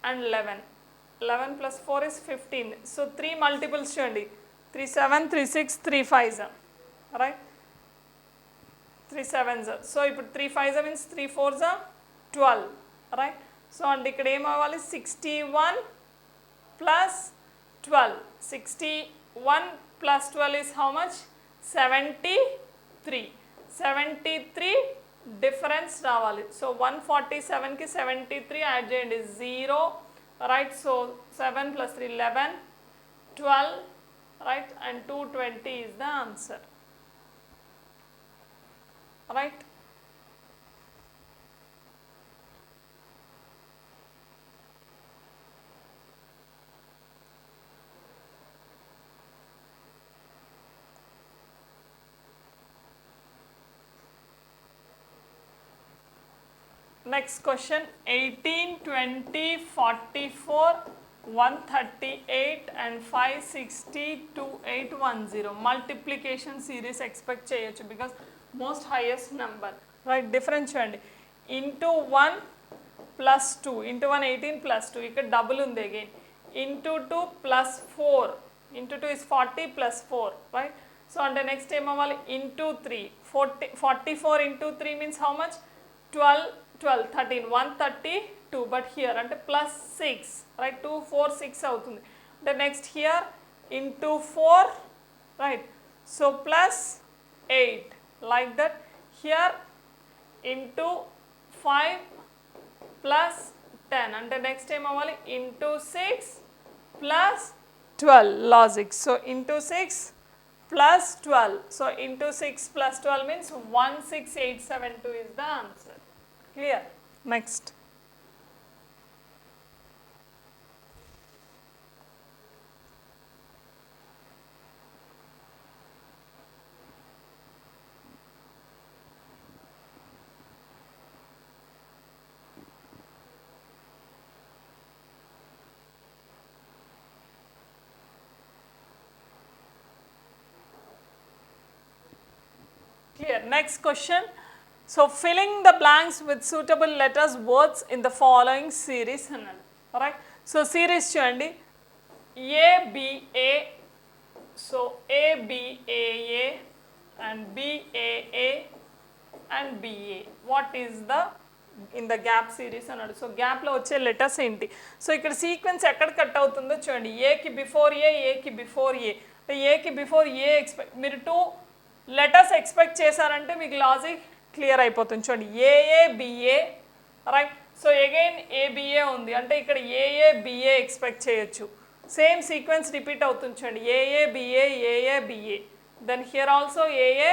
And 11 plus 4 is 15. So 3 multiples chudandi 3 7 3 6 3 5s, right? 3 7s. So ఇప్పుడు 3 5s means 3 4s 12, right? So and ఇక్కడ ఏం అవ్వాలి 61 plus 12, 61 plus 12 is how much 73, 73 difference రావాలి. సో 147 కి 73 యాడ్ చేయండి 0, right? So 7 plus 3 11 12, right? And 220 is the answer, right? Next question 18 20 44 138 and 560 2810 multiplication series expect cheyochu because most highest number, right? Difference చూడండి into 1 plus 2 into 1 18 plus 2 ఇక్కడ double ఉంది again into 2 plus 4 into 2 is 40 plus 4, right? So అంటే next ఏం అవ్వాలి into 3 44 into 3 means how much 12 13 132, but here అంటే plus 6, right? 2 4 6 అవుతుంది అంటే next here into 4, right? So plus 8 like that, here into 5 plus 10 అంటే next time అవ్వాలి into 6 plus 12 logic. So into 6 plus 12, so into 6 plus 12 means 16872 is the answer. Clear? Next. Clear? Next question. So filling the blanks with suitable letters words in the following series అన్నాడు, right? So series చూడండి A B A, so A B A A and B A A and B A. What is the in the gap series అన్నాడు. సో గ్యాప్లో వచ్చే లెటర్స్ ఏంటి? సో ఇక్కడ సీక్వెన్స్ ఎక్కడ కట్ అవుతుందో చూడండి. ఏకి బిఫోర్ ఏ, ఏకి బిఫోర్ ఏ, ఏకి బిఫోర్ ఏ ఎక్స్పెక్ట్ మీరు 2 లెటర్స్ ఎక్స్పెక్ట్ చేశారంటే మీకు లాజిక్ క్లియర్ అయిపోతుంది. చూడండి A A B A, right? So again A B A ఉంది అంటే ఇక్కడ ఏఏ బిఏ ఎక్స్పెక్ట్ చేయొచ్చు. సేమ్ సీక్వెన్స్ రిపీట్ అవుతుంది చూడండి A A B A A A B A, then here also A A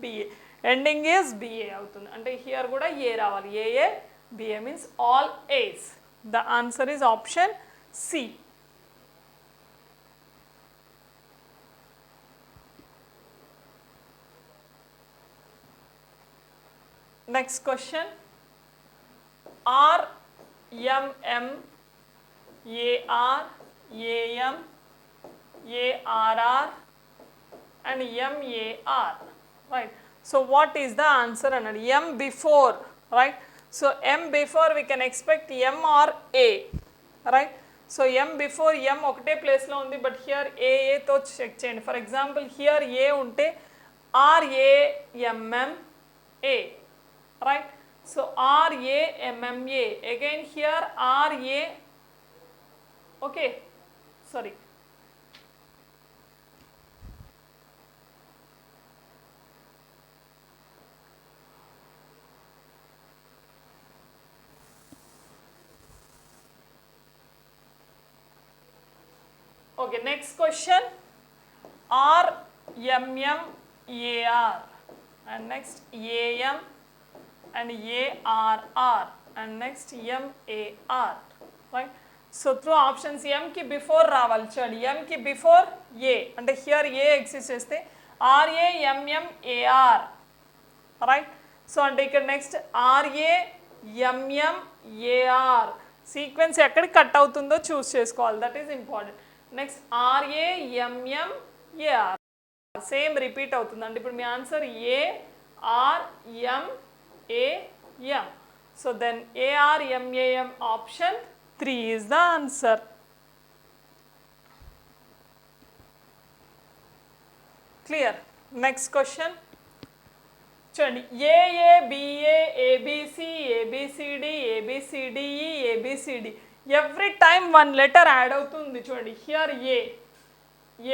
B A, ending is B A అవుతుంది అంటే హియర్ కూడా ఏ రావాలి. A A B A means all A's. The answer is option C. Next question, R, M, M, A, R, A, M, A, R, R and M, A, R, right? So what is the answer? And M before, right? So M before we can expect M or A, right? So M before M ఒకటే ప్లేస్ లో ఉంది, but here A తో చెక్ చేయండి. ఫర్ ఎగ్జాంపుల్ here A ఉంటే R A M M A, right? So R A M M A, again here R A, okay, sorry, okay. Next question, R M M A R and next A M and A R R and next M A R, right? So through options ఎంకి బిఫోర్ రావాలి చూడండి, ఎంకి బిఫోర్ ఏ అంటే హియర్ ఏ ఎగ్జిస్ట్ చేస్తే RAMMAR, రైట్. సో అంటే ఇక్కడ నెక్స్ట్ RAMMAR సీక్వెన్స్ ఎక్కడికి కట్ అవుతుందో చూస్ చేసుకోవాలి, that is important. Next RAMMAR same repeat అవుతుంది అంటే ఇప్పుడు మీ answer ARMAM. So then ARMAM option 3 is the answer. Clear? Next question. చూడండి AA, BA, ABC, ABCD, ABCDE, ABCD. Every time one letter add అవుతుంది చూడండి. Here A,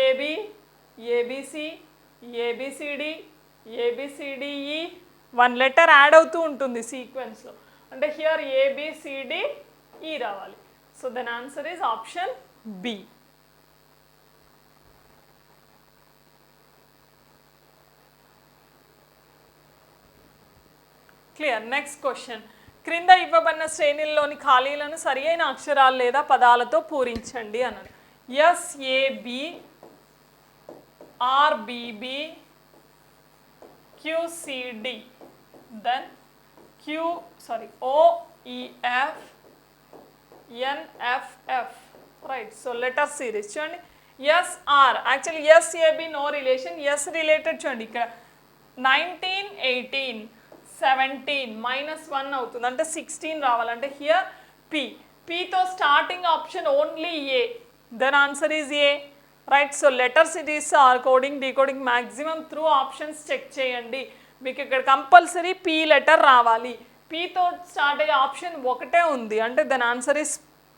AB, ABC, ABCD, ABCDE one letter add అవుతూ ఉంటుంది సీక్వెన్స్లో. అంటే హియర్ ABCDE రావాలి. So then answer is option B. Clear. Next question. క్రింద ఇవ్వబడిన శ్రేణుల్లోని ఖాళీలను సరి అయిన అక్షరాలు లేదా పదాలతో పూరించండి అన్నది. SAB, RBB, QCD, then OEF, NFF, right? So letter series చూడండి. SR actually SAB no relation, S related చూడండి. ఇక్కడ 19, 18, 17 -1 అవుతుంది అంటే 16 రావాలంటే హియర్ Pతో starting option only A, then answer is A, right. So letter series or coding decoding maximum through options check చేయండి. మీకు ఇక్కడ కంపల్సరీ P లెటర్ రావాలి. Pతో స్టార్ట్ అయ్యే ఆప్షన్ ఒకటే ఉంది అంటే then answer is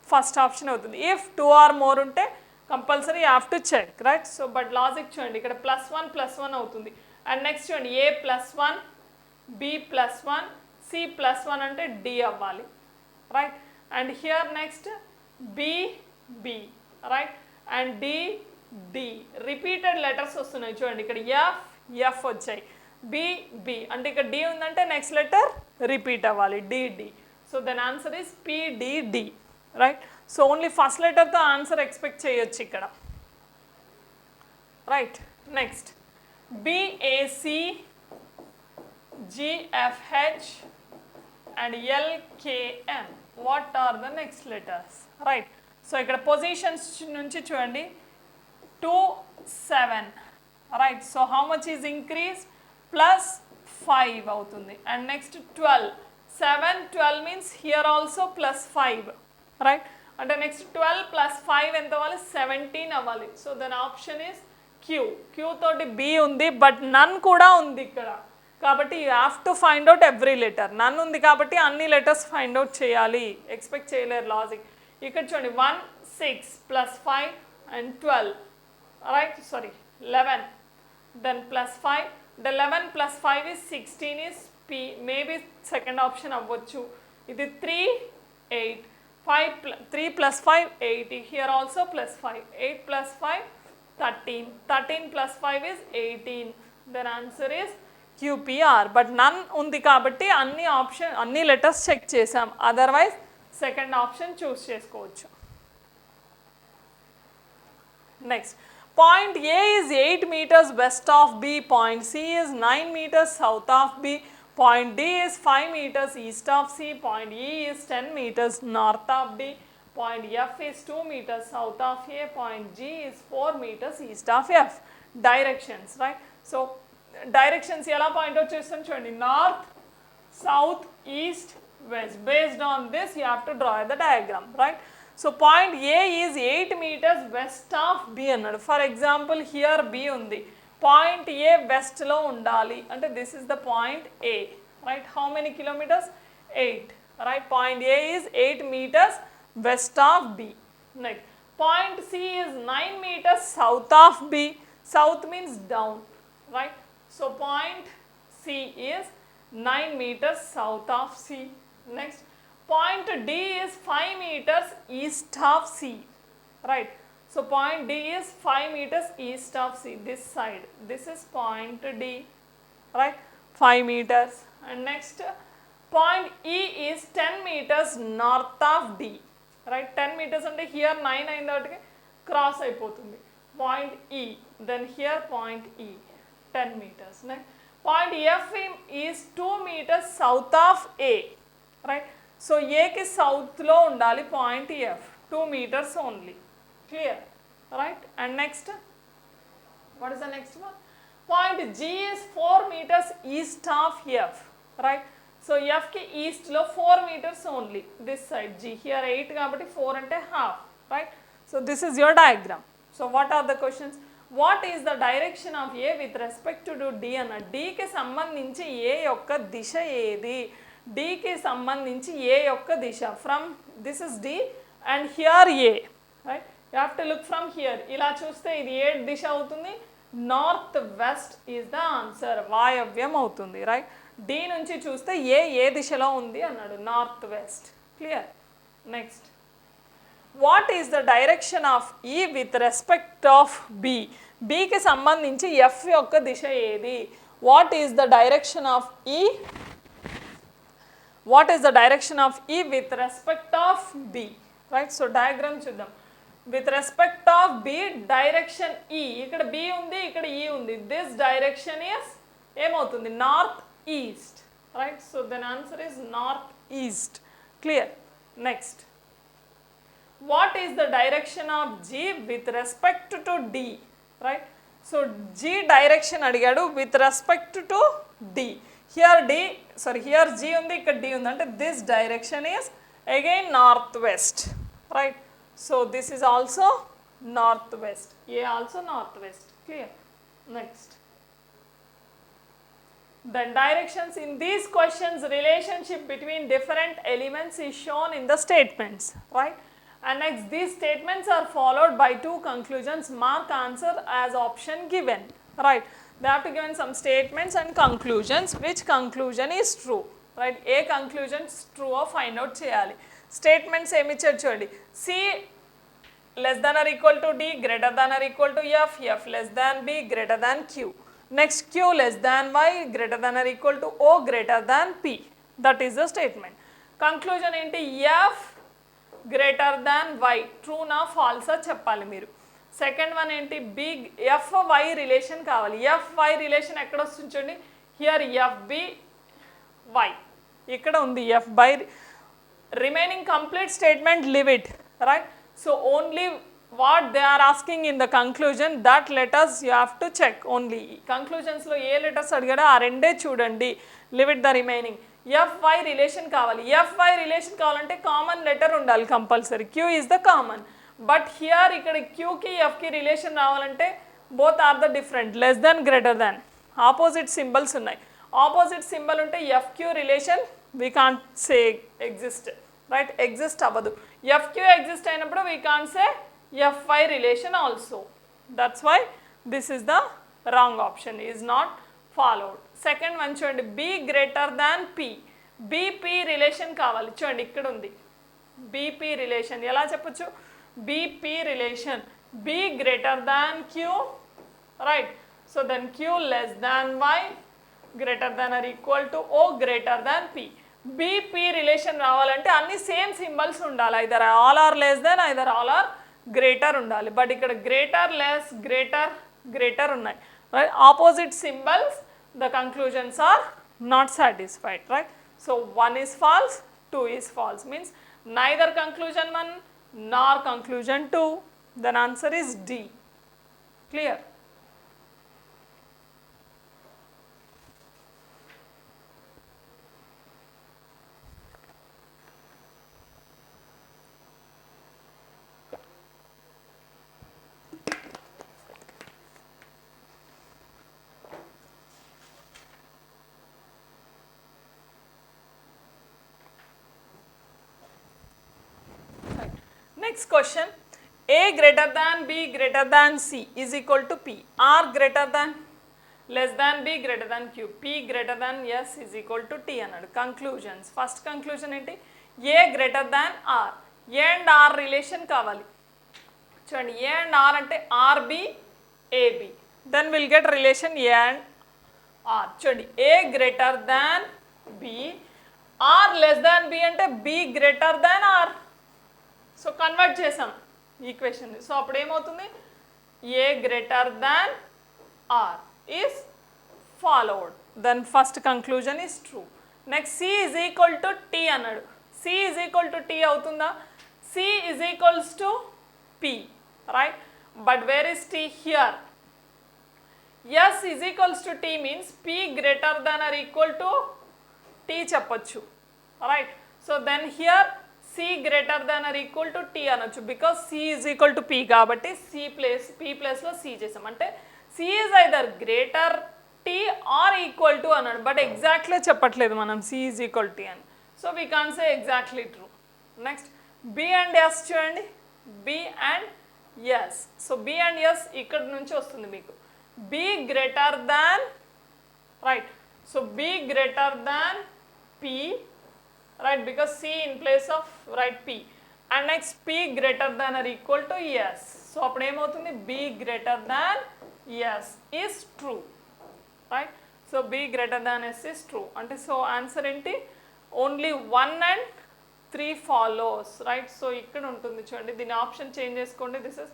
first option అవుతుంది. ఇఫ్ 2 or more ఉంటే compulsory you have to check, right. So but logic చూడండి ఇక్కడ +1 అవుతుంది. అండ్ నెక్స్ట్ చూడండి A+1, B+1, C+1 అంటే D అవ్వాలి, right. And here next B, right. And D repeated letters వస్తున్నాయి చూడండి. ఇక్కడ F వచ్చాయి, B అంటే ఇక్కడ D ఉందంటే నెక్స్ట్ లెటర్ రిపీట్ అవ్వాలి D. So then answer is PDD, right. So only first లెటర్తో ఆన్సర్ ఎక్స్పెక్ట్ చేయొచ్చు ఇక్కడ, right. Next BAC, GFH and LKM. What are the next letters? Right. So ఇక్కడ పొజిషన్స్ నుంచి చూడండి 2, 7. Right. So how much is increase? +5 అవుతుంది. And next 12. 7, 12 means here also +5. Right. అంటే నెక్స్ట్ 12 + 5 ఎంత అవ్వాలి? 17 అవ్వాలి. So then option is Q తోటి B ఉంది బట్ నన్ కూడా ఉంది ఇక్కడ కాబట్టి you have to find out every letter. None ఉంది కాబట్టి అన్ని లెటర్స్ ఫైండ్ అవుట్ చేయాలి, ఎక్స్పెక్ట్ చేయలేరు లాజిక్. ఇక్కడ చూడండి 1, 6 + 5 and 12, right. Sorry 11, then +5, the 11 + 5 is 16 is P, maybe second option అవ్వచ్చు. ఇది 3, 8, 3 + 5 8, here also +5, 8 + 5 13, 13 + 5 is 18, then answer is QPR. But none ఉంది కాబట్టి అన్ని లెటర్స్ చెక్ చేసాం, అదర్వైజ్ సెకండ్ ఆప్షన్ చూస్ చేసుకోవచ్చు. Next point A is 8 meters west of B, point C is 9 meters south of B, point D is 5 meters east of C, point E is 10 meters north of D, point F is 2 meters south of A, point G is 4 meters east of F. Directions, right? So directions ఎలా పాయింట్అవుట్ చేస్తాం చూడండి, north, south, east, west. Based on this you have to draw the diagram, right. So point A is 8 meters west of B అన్నాడు. ఫర్ ఎగ్జాంపుల్ హియర్ B ఉంది, పాయింట్ A వెస్ట్లో ఉండాలి అంటే this is the point A, right. How many kilometres? 8, right. Point A is 8 meters west of B. Next point C is 9 meters south of B. South means down, right. So point C is 9 meters south of C. Next point D is 5 meters east of C, right. So point D is 5 meters east of C, this side. This is point D, right, 5 meters. And next point E is 10 meters north of D, right 10 meters అంటే హియర్ 9 అయిన దాటికి క్రాస్ అయిపోతుంది పాయింట్ ఈ, దెన్ హియర్ పాయింట్ ఈ 10 meters. Next, point F is 2 meters south of A, right? So A ki south lo undali point F, 2 meters only, clear, right? And next, what is the next one? Point G is 4 meters east of F, right? So F ki east lo 4 meters only, this side G, here 8 kabatti 4 ante half, right? So this is your diagram. So what are the questions? What is the direction of A with respect to D అన్న D కి సంబంధించి A యొక్క దిశ ఏది? D కి సంబంధించి A యొక్క దిశ from this is D and here A, right? You have to look from here. ఇలా చూస్తే ఇది ఏ దిశ అవుతుంది? North west is the answer, వాయవ్యం అవుతుంది, రైట్? D నుంచి చూస్తే ఏ దిశలో ఉంది అన్నాడు, north west, clear. Next, what is the direction of E with respect of B? బికి సంబంధించి ఎఫ్ యొక్క దిశ ఏది? What is the direction of E? What is the direction of E with respect of B, right? So diagram చూద్దాం. With respect of B direction E, ఇక్కడ బి ఉంది, ఇక్కడ ఈ ఉంది. దిస్ డైరెక్షన్ ఈస్ ఏమవుతుంది? North east, right? So then answer is north east, clear. Next, what is the direction of G with respect to D, right? So G direction అడిగాడు with respect to D. Here D, sorry, here G ఉంది, ఇక్కడ D ఉంది, అంటే this direction is again northwest, right? So this is also northwest, A also northwest, clear. Next, then directions in these questions, relationship between different elements is shown in the statements, right? And next, these statements are followed by two conclusions. Mark answer as option given, right? They have to given some statements and conclusions. Which conclusion is true, right? A conclusion is true or find out cheyali. Statements em ichcharu chudandi. C less than or equal to D, greater than or equal to F, F less than B, greater than Q. Next, Q less than Y, greater than or equal to O, greater than P. That is the statement. Conclusion enti F greater than Y, ట్రూనా ఫాల్సా చెప్పాలి మీరు. సెకండ్ వన్ ఏంటి? బి ఎఫ్ వై రిలేషన్ కావాలి. ఎఫ్ వై రిలేషన్ ఎక్కడ వస్తుంది చూడండి, హియర్ ఎఫ్ బి వై, ఇక్కడ ఉంది F by. Remaining complete statement leave it, right? So only what they are asking in the conclusion, that letters you have to check. Only కంక్లూజన్స్లో ఏ లెటర్స్ అడిగాడో ఆ రెండే చూడండి, leave it the remaining. F Y relation కావాలి. ఎఫ్ వై రిలేషన్ కావాలంటే కామన్ లెటర్ ఉండాలి compulsory, Q is the common. But here ఇక్కడ క్యూకి ఎఫ్కి రిలేషన్ రావాలంటే both are the different, less than greater than, opposite symbols ఉన్నాయి. ఆపోజిట్ సింబల్ ఉంటే F Q relation we can't say exist, right? Exist అవ్వదు. ఎఫ్ క్యూ ఎగ్జిస్ట్ అయినప్పుడు we can't say F Y relation also. That's why this is the wrong option, is not followed. Second one చూడండి, B greater than P. B P relation కావాలి, చూడండి ఇక్కడ ఉంది బీపీ రిలేషన్. ఎలా చెప్పొచ్చు? B P relation B greater than Q, right? So then Q less than Y, greater than or equal to O, greater than P. B P relation రావాలంటే అన్ని సేమ్ సింబల్స్ ఉండాలి, either all are less than, either all are greater ఉండాలి. బట్ ఇక్కడ గ్రేటర్, లెస్, గ్రేటర్, గ్రేటర్ ఉన్నాయి, right? Opposite symbols, the conclusions are not satisfied, right? So 1 is false, 2 is false, means neither conclusion 1 nor conclusion 2. Then answer is D, clear. Next question, A greater than B greater than C is equal to P. R greater than, less than B greater than Q. P greater than S is equal to T అన్నాడు. Conclusions. First conclusion ఏంటి? A greater than R. A and R relation కావాలి. చూడండి, A and R అంటే RB, AB. Then we'll get relation A and R. చూడండి, A greater than B. R less than B అంటే B greater than R. So convert చేసాం ఈక్వేషన్ని. సో అప్పుడు ఏమవుతుంది, A greater than R is followed. Then first conclusion is true. Next C is equal to T అన్నాడు. C is equal to T అవుతుందా? C is equals to P, right? But where is T here? S is equals to T means P greater than or equal to T చెప్పొచ్చు, right? So then here C greater than or equal to tea అనొచ్చు, because C is equal to P కాబట్టి పి ప్లేస్లో సి చేసాం. అంటే C is either greater T or equal to అన్నాడు, బట్ ఎగ్జాక్ట్లీ చెప్పట్లేదు మనం సి ఈజ్ ఈక్వల్ టీ అని. So we can say exactly true. Next B and S చూడండి, B and S. So B and S ఇక్కడ నుంచి వస్తుంది మీకు. B greater than, right? So B greater than P, right, because C in place of, right, P, and next P greater than or equal to S. So appudu em avutundi, B greater than S is true, right? So B greater than S is true. Ante so answer enti only 1 and 3 follows, right? So ikkada untundi chudandi, dini option change cheskondi. This is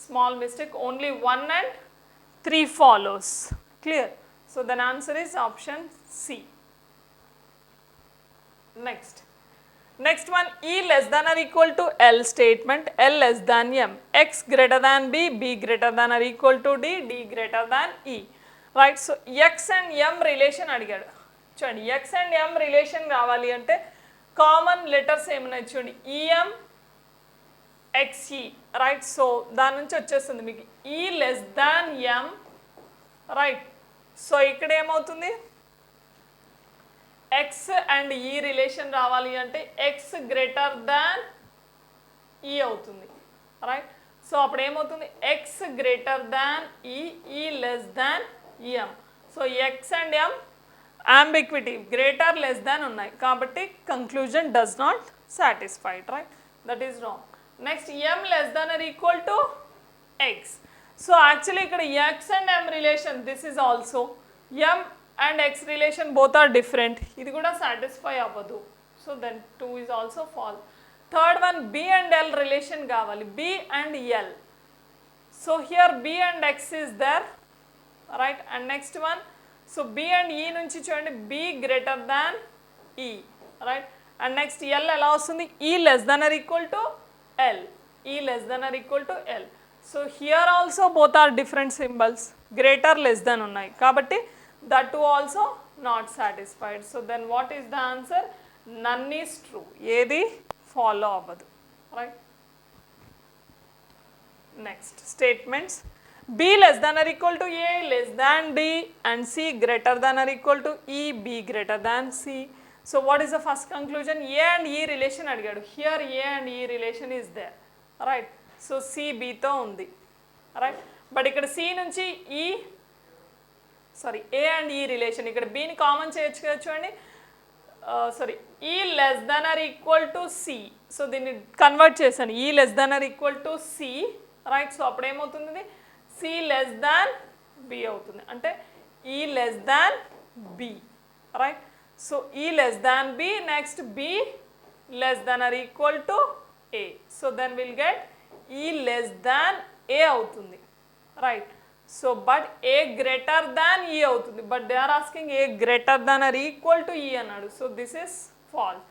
small mistake. Only 1 and 3 follows. Clear? So then answer is option C. Next one, E less than or equal to L statement, L less than M, X greater than B, B greater than or equal to D, D greater than E, right? So X and M relation అడిగాడు చూడండి. X and M relation కావాలి అంటే కామన్ లెటర్స్ ఏమన్నా చూడండి, EM XE, రైట్? సో దాని నుంచి వచ్చేస్తుంది మీకు E less than M, right? So ఇక్కడ ఏమవుతుంది, X అండ్ E రిలేషన్ రావాలి అంటే X గ్రేటర్ దాన్ E అవుతుంది, రైట్? సో అప్పుడు ఏమవుతుంది, X greater than E, E less than M. So X and M ambiguity, greater less than ఉన్నాయి కాబట్టి conclusion does not satisfied, right? That is wrong. Next M less than or equal to X. So actually ఇక్కడ X and M relation, this is also M and X relation both are different. ఇది కూడా satisfy అవ్వదు. So then 2 is also false. Third one, B and L relation కావాలి, B and L. So here B and X is there, right? And next one, so B and E నుంచి చూడండి, B greater than E, right? And next L ఎలా వస్తుంది, E less than or equal to L, E less than or equal to L. So here also both are different symbols, greater less than ఉన్నాయి కాబట్టి that too also not satisfied. So then what is the answer? None is true. ఏది follow అవ్వదు, right? Next statements, B less than or equal to A, less than D, and C greater than or equal to E, B greater than C. So what is the first conclusion? A and E relation అడిగాడు. Here A and E relation is there, right? So C B తో ఉంది, right? బట్ ఇక్కడ C నుంచి E, sorry, A and E relation, ఇక్కడ బీని కామన్ చేయొచ్చు కదా చూడండి. Sorry, E less than or equal to C. So దీన్ని కన్వర్ట్ చేశాను, E less than or equal to C, right? So అప్పుడు ఏమవుతుంది, సి లెస్ దాన్ బి అవుతుంది, అంటే E less than B, right? So E less than B, next B less than or equal to A. So then will get E less than A అవుతుంది, right? So but A greater than E అవుతుంది, but they are asking A greater than or equal to E అన్నాడు. So this is false.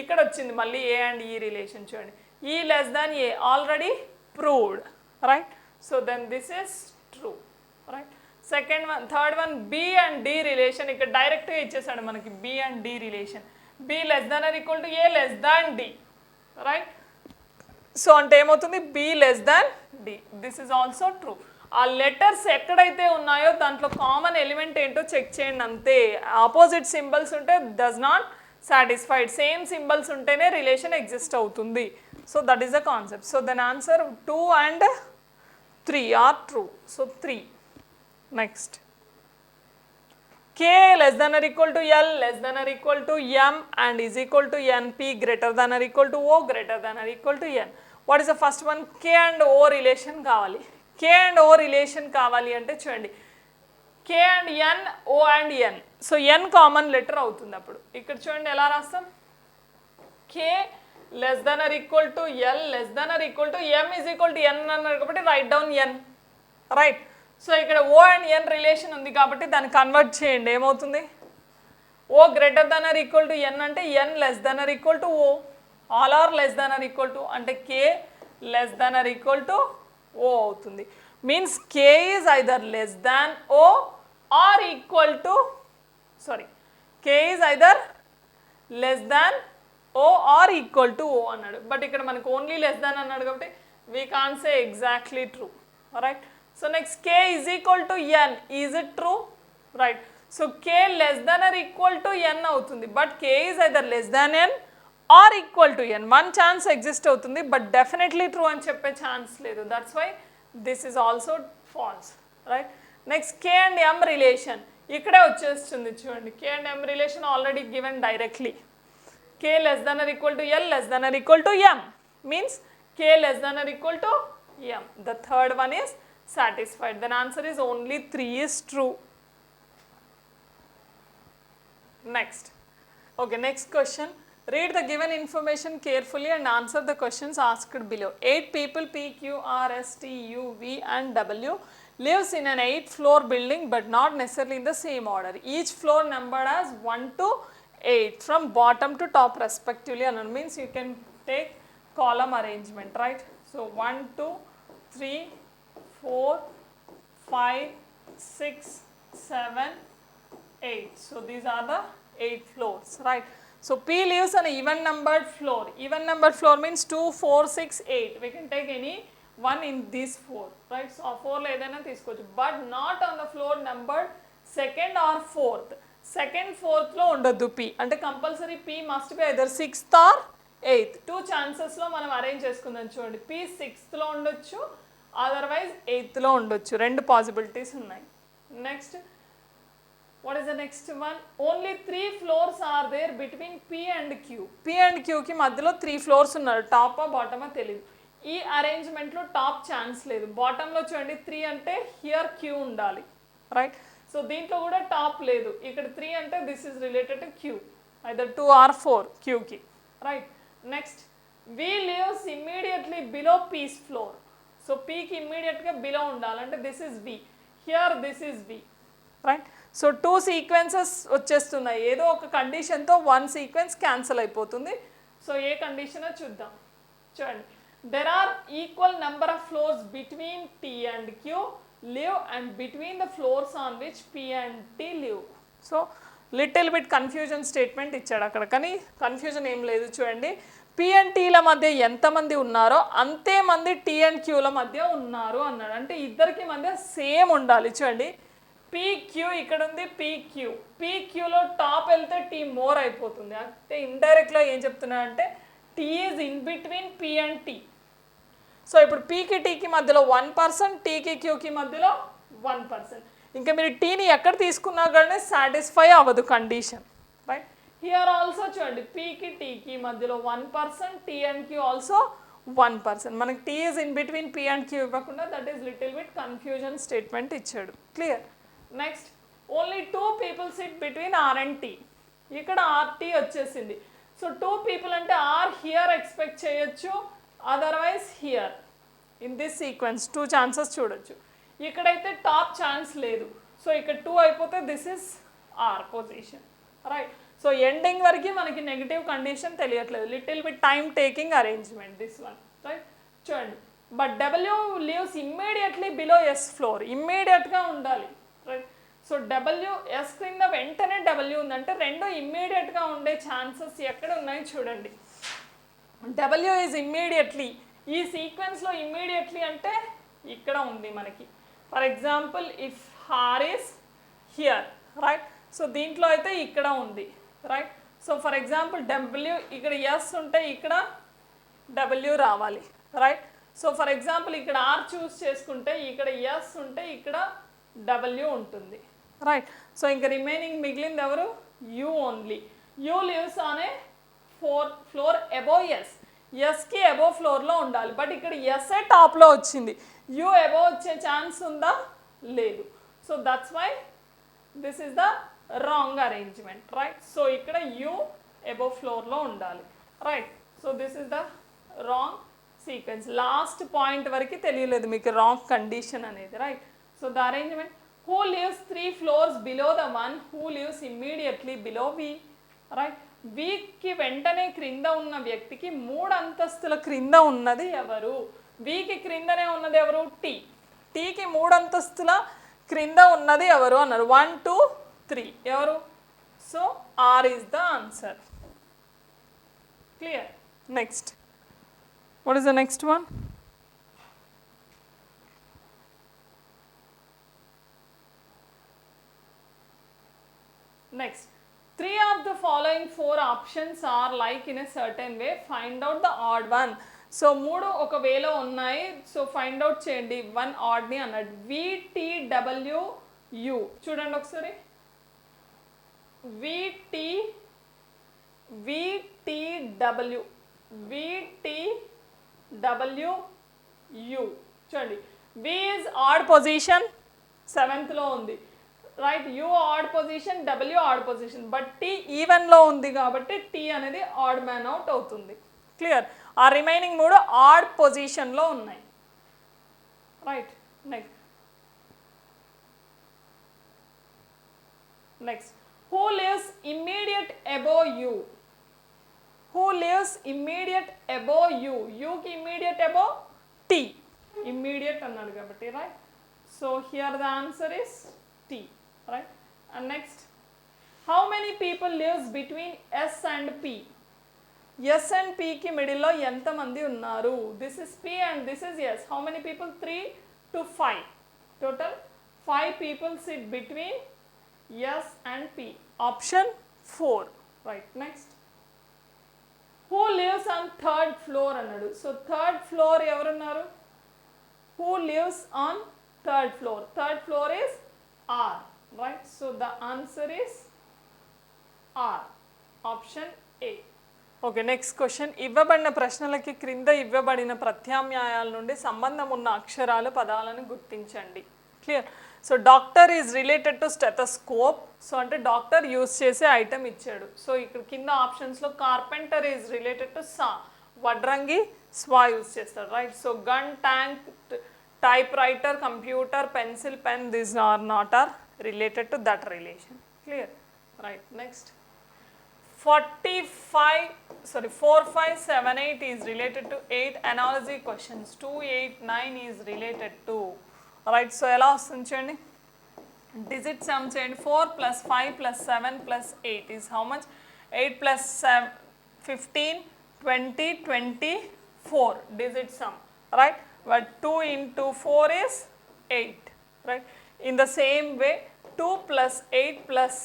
ఇక్కడ వచ్చింది మళ్ళీ ఏ అండ్ ఈ రిలేషన్ చూడండి, E less than A already proved, right? So then this is true, right? Second one, third one, B and D relation ఇక్కడ డైరెక్ట్గా ఇచ్చేసాడు మనకి, B and D relation, B less than or equal to A less than D, right? So అంటే ఏమవుతుంది, B less than D. This is also true. ఆ లెటర్స్ ఎక్కడైతే ఉన్నాయో దాంట్లో కామన్ ఎలిమెంట్ ఏంటో చెక్ చేయండి అంతే. ఆపోజిట్ సింబల్స్ ఉంటే does not satisfied, same symbols ఉంటేనే రిలేషన్ ఎగ్జిస్ట్ అవుతుంది. So that is the concept. So then answer 2 and 3 are true. So 3. Next, K less than or equal to L less than or equal to M and is equal to NP greater than or equal to O greater than or equal to N. What is the first one? K and O relation కావాలి. K and O రిలేషన్ కావాలి అంటే చూడండి, K and N, O and N. So N common letter అవుతుంది. అప్పుడు ఇక్కడ చూడండి ఎలా రాస్తాం, K less than or equal to L less than or equal to M is equal to N అన్నారు కాబట్టి right down N, right. So ఇక్కడ O అండ్ N రిలేషన్ ఉంది కాబట్టి దాన్ని కన్వర్ట్ చేయండి, ఏమవుతుంది? O greater than or equal to N అంటే N less than or equal to O, all are less than or equal to అంటే K less than or equal to O అవుతుంది. Means K is either less than O or equal to K is either less than O or equal to O అన్నాడు. బట్ ఇక్కడ మనకు ఓన్లీ లెస్ దాన్ అన్నాడు కాబట్టి we can say exactly true, right. So next K is equal to N, is it true? Right. So K less than or equal to N అవుతుంది, but K is either less than N or equal to N. One chance exist అవుతుంది, బట్ డెఫినెట్లీ ట్రూ అని చెప్పే ఛాన్స్ లేదు. That's why this is also false, right. Next K and M relation ఇక్కడే వచ్చేస్తుంది చూడండి. K and M relation already given directly. K less than or equal to L less than or equal to M means K less than or equal to M. The third one is satisfied. Then answer is only 3 is true. Next. Okay, next question. Read the given information carefully and answer the questions asked below. 8 people P, Q, R, S, T, U, V and W lives in an 8-floor building but not necessarily in the same order. Each floor numbered as 1 to 8 from bottom to top respectively, and means you can take column arrangement, right? So 1 2 3 4 5 6 7 8. So these are the 8 floors, right? So P lives on an even numbered floor. Even numbered floor means 2 4 6 8. We can take any one in these 4, right? So 4 lo edaina teeskochu, but not on the floor numbered second or fourth. Second ఫోర్త్లో ఉండొద్దు P అంటే compulsory P must be either 6th or 8th. 2 ఛాన్సెస్లో మనం అరేంజ్ చేసుకుందాం చూడండి. P 6thలో ఉండొచ్చు, అదర్వైజ్ 8thలో ఉండొచ్చు, 2 పాసిబిలిటీస్ ఉన్నాయి. Next what is the next one? Only 3 floors are there between P and Q. P అండ్ Qకి మధ్యలో 3 floors ఉన్నారు, టాపా బాటమా తెలియదు. ఈ అరేంజ్మెంట్లో టాప్ ఛాన్స్ లేదు. బాటంలో చూడండి 3 అంటే హియర్ Q ఉండాలి, రైట్. సో దీంట్లో కూడా టాప్ లేదు. ఇక్కడ 3 అంటే this is related to Q, either 2 or 4 Qకి, right. Next V lives immediately below P's floor. So Pకి ఇమ్మీడియట్గా బిలో ఉండాలంటే this is V, here this is V, right. So 2 sequences వచ్చేస్తున్నాయి. ఏదో ఒక కండిషన్తో 1 సీక్వెన్స్ క్యాన్సిల్ అయిపోతుంది. సో ఏ కండిషనో చూద్దాం చూడండి. There are equal number of floors between T and Q live and between the floors on which P and T live. So little bit confusion statement ఇచ్చాడు అక్కడ, కానీ కన్ఫ్యూజన్ ఏం లేదు చూడండి. P and Tల మధ్య ఎంతమంది ఉన్నారో అంతే మంది T and Qల మధ్య ఉన్నారు అన్నాడు. అంటే ఇద్దరికి మధ్య సేమ్ ఉండాలి చూడండి. PQ ఇక్కడ ఉంది, PQలో టాప్ వెళ్తే T మోర్ అయిపోతుంది. అంటే ఇండైరెక్ట్గా ఏం చెప్తున్నా అంటే T is in between P and T. So ఇప్పుడు Pకి Tకి మధ్యలో 1%, Tకి Qకి మధ్యలో 1%. ఇంకా మీరు Tని ఎక్కడ తీసుకున్నా కానీ సాటిస్ఫై అవ్వదు కండిషన్, రైట్. హియర్ ఆల్సో చూడండి Pకి Tకి మధ్యలో 1%, T అండ్ Q ఆల్సో 1%. మనకి T is in between P and Q ఇవ్వకుండా that is little bit confusion statement ఇచ్చాడు, clear. Next only 2 people sit between R and T. ఇక్కడ RT వచ్చేసింది. సో 2 people అంటే R హియర్ ఎక్స్పెక్ట్ చేయొచ్చు, otherwise here. In this sequence 2 chances చూడొచ్చు. ఇక్కడైతే టాప్ ఛాన్స్ లేదు. సో ఇక్కడ 2 అయిపోతే this is R position, right. So ending వరకు మనకి నెగిటివ్ కండిషన్ తెలియట్లేదు, little bit time taking arrangement this one, right. చూడండి but W lives immediately below S floor, ఇమ్మీడియట్గా ఉండాలి, రైట్. సో S క్రింద వెంటనే W ఉందంటే 2 ఇమ్మీడియట్గా ఉండే ఛాన్సెస్ ఎక్కడ ఉన్నాయి చూడండి. W ఈజ్ ఇమ్మీడియట్లీ, ఈ సీక్వెన్స్లో ఇమ్మీడియట్లీ అంటే ఇక్కడ ఉంది మనకి. For example if R is here, right. So దీంట్లో అయితే ఇక్కడ ఉంది, right. So for example W ఇక్కడ S ఉంటే ఇక్కడ W రావాలి, రైట్. సో ఫర్ ఎగ్జాంపుల్ ఇక్కడ R చూస్ చేసుకుంటే ఇక్కడ S ఉంటే ఇక్కడ W ఉంటుంది, రైట్. సో ఇంకా రిమైనింగ్ మిగిలింది ఎవరు? U only. U lives on a 4th floor above S. ఎస్కి అబోవ్ ఫ్లోర్లో ఉండాలి, బట్ ఇక్కడ ఎస్ఏ టాప్లో వచ్చింది. యూ అబోవ్ వచ్చే ఛాన్స్ ఉందా? లేదు. So that's why this is the wrong arrangement, right. So ఇక్కడ యూ అబోవ్ ఫ్లోర్లో ఉండాలి, right. So this is the wrong sequence. Last point వరకు తెలియలేదు మీకు రాంగ్ కండిషన్ అనేది, right. So the arrangement, who lives 3 floors below the one who lives immediately below V, right. వీకి వెంటనే క్రింద ఉన్న వ్యక్తికి 3 అంతస్తుల క్రింద ఉన్నది ఎవరు? వీకి క్రిందనే ఉన్నది ఎవరు? టీ. టీకి 3 అంతస్తుల క్రింద ఉన్నది ఎవరు అన్నారు. 1 2 3 ఎవరు? So R is the answer. Clear. Next, what is the next one? Next, 3 of the following 4 options are like in a certain way, find out the odd one. So 3 ఒక వేలో ఉన్నాయి, సో ఫైండ్ అవుట్ చేయండి 1 ఆడ్ని అన్నాడు. VTWU చూడండి ఒకసారి, VTW చూడండి. V is odd position, 7th లో ఉంది, right. U odd position, W odd position, but T ఈవెన్లో ఉంది కాబట్టి T అనేది ఆడ్ మ్యాన్ అవుట్ అవుతుంది. క్లియర్. ఆ రిమైనింగ్ 3 ఆడ్ పొజిషన్లో ఉన్నాయి, right. Next, who lives immediate above U? Who lives immediate above U? యూకి ఇమ్మీడియట్ అబోవ్ T, ఇమ్మీడియట్ అన్నాడు కాబట్టి, right. So here the answer is T, right. And next, how many people lives between S and P? S and P కి మిడిల్ లో ఎంత మంది ఉన్నారు? This is P and this is S. How many people? 3 to 5. Total 5 people sit between S and P. Option 4, right. Next, who lives on 3rd floor అన్నాడు. సో 3rd floor ఎవరున్నారు? Who lives on 3rd floor? 3rd floor is R, right. So the answer is R, option A. Okay, next question. ఇవ్వబడిన ప్రశ్నలకి క్రింద ఇవ్వబడిన ప్రత్యామ్నాయాల నుండి సంబంధం ఉన్న అక్షరాలు పదాలను గుర్తించండి. Clear. So doctor is related to stethoscope. So అంటే డాక్టర్ యూజ్ చేసే ఐటమ్ ఇచ్చాడు. సో ఇక్కడ కింద ఆప్షన్స్లో కార్పెంటర్ ఈజ్ రిలేటెడ్ టు సా, వడ్రంగి స్వా యూజ్ చేస్తాడు, right. So gun, tank, typewriter, computer, pencil, pen, these are not are related to that relation. Clear, right. Next, 4 5 7 8 is related to 8 analogy questions. 2 8 9 is related to, right. So ela vastundi cheyandi, digit sum cheyandi. 4 plus 5 plus 7 plus 8 is how much? 8 plus 7 15 20 24 digit sum, right. But 2 into 4 is 8, right. In the same way 2 plus 8 plus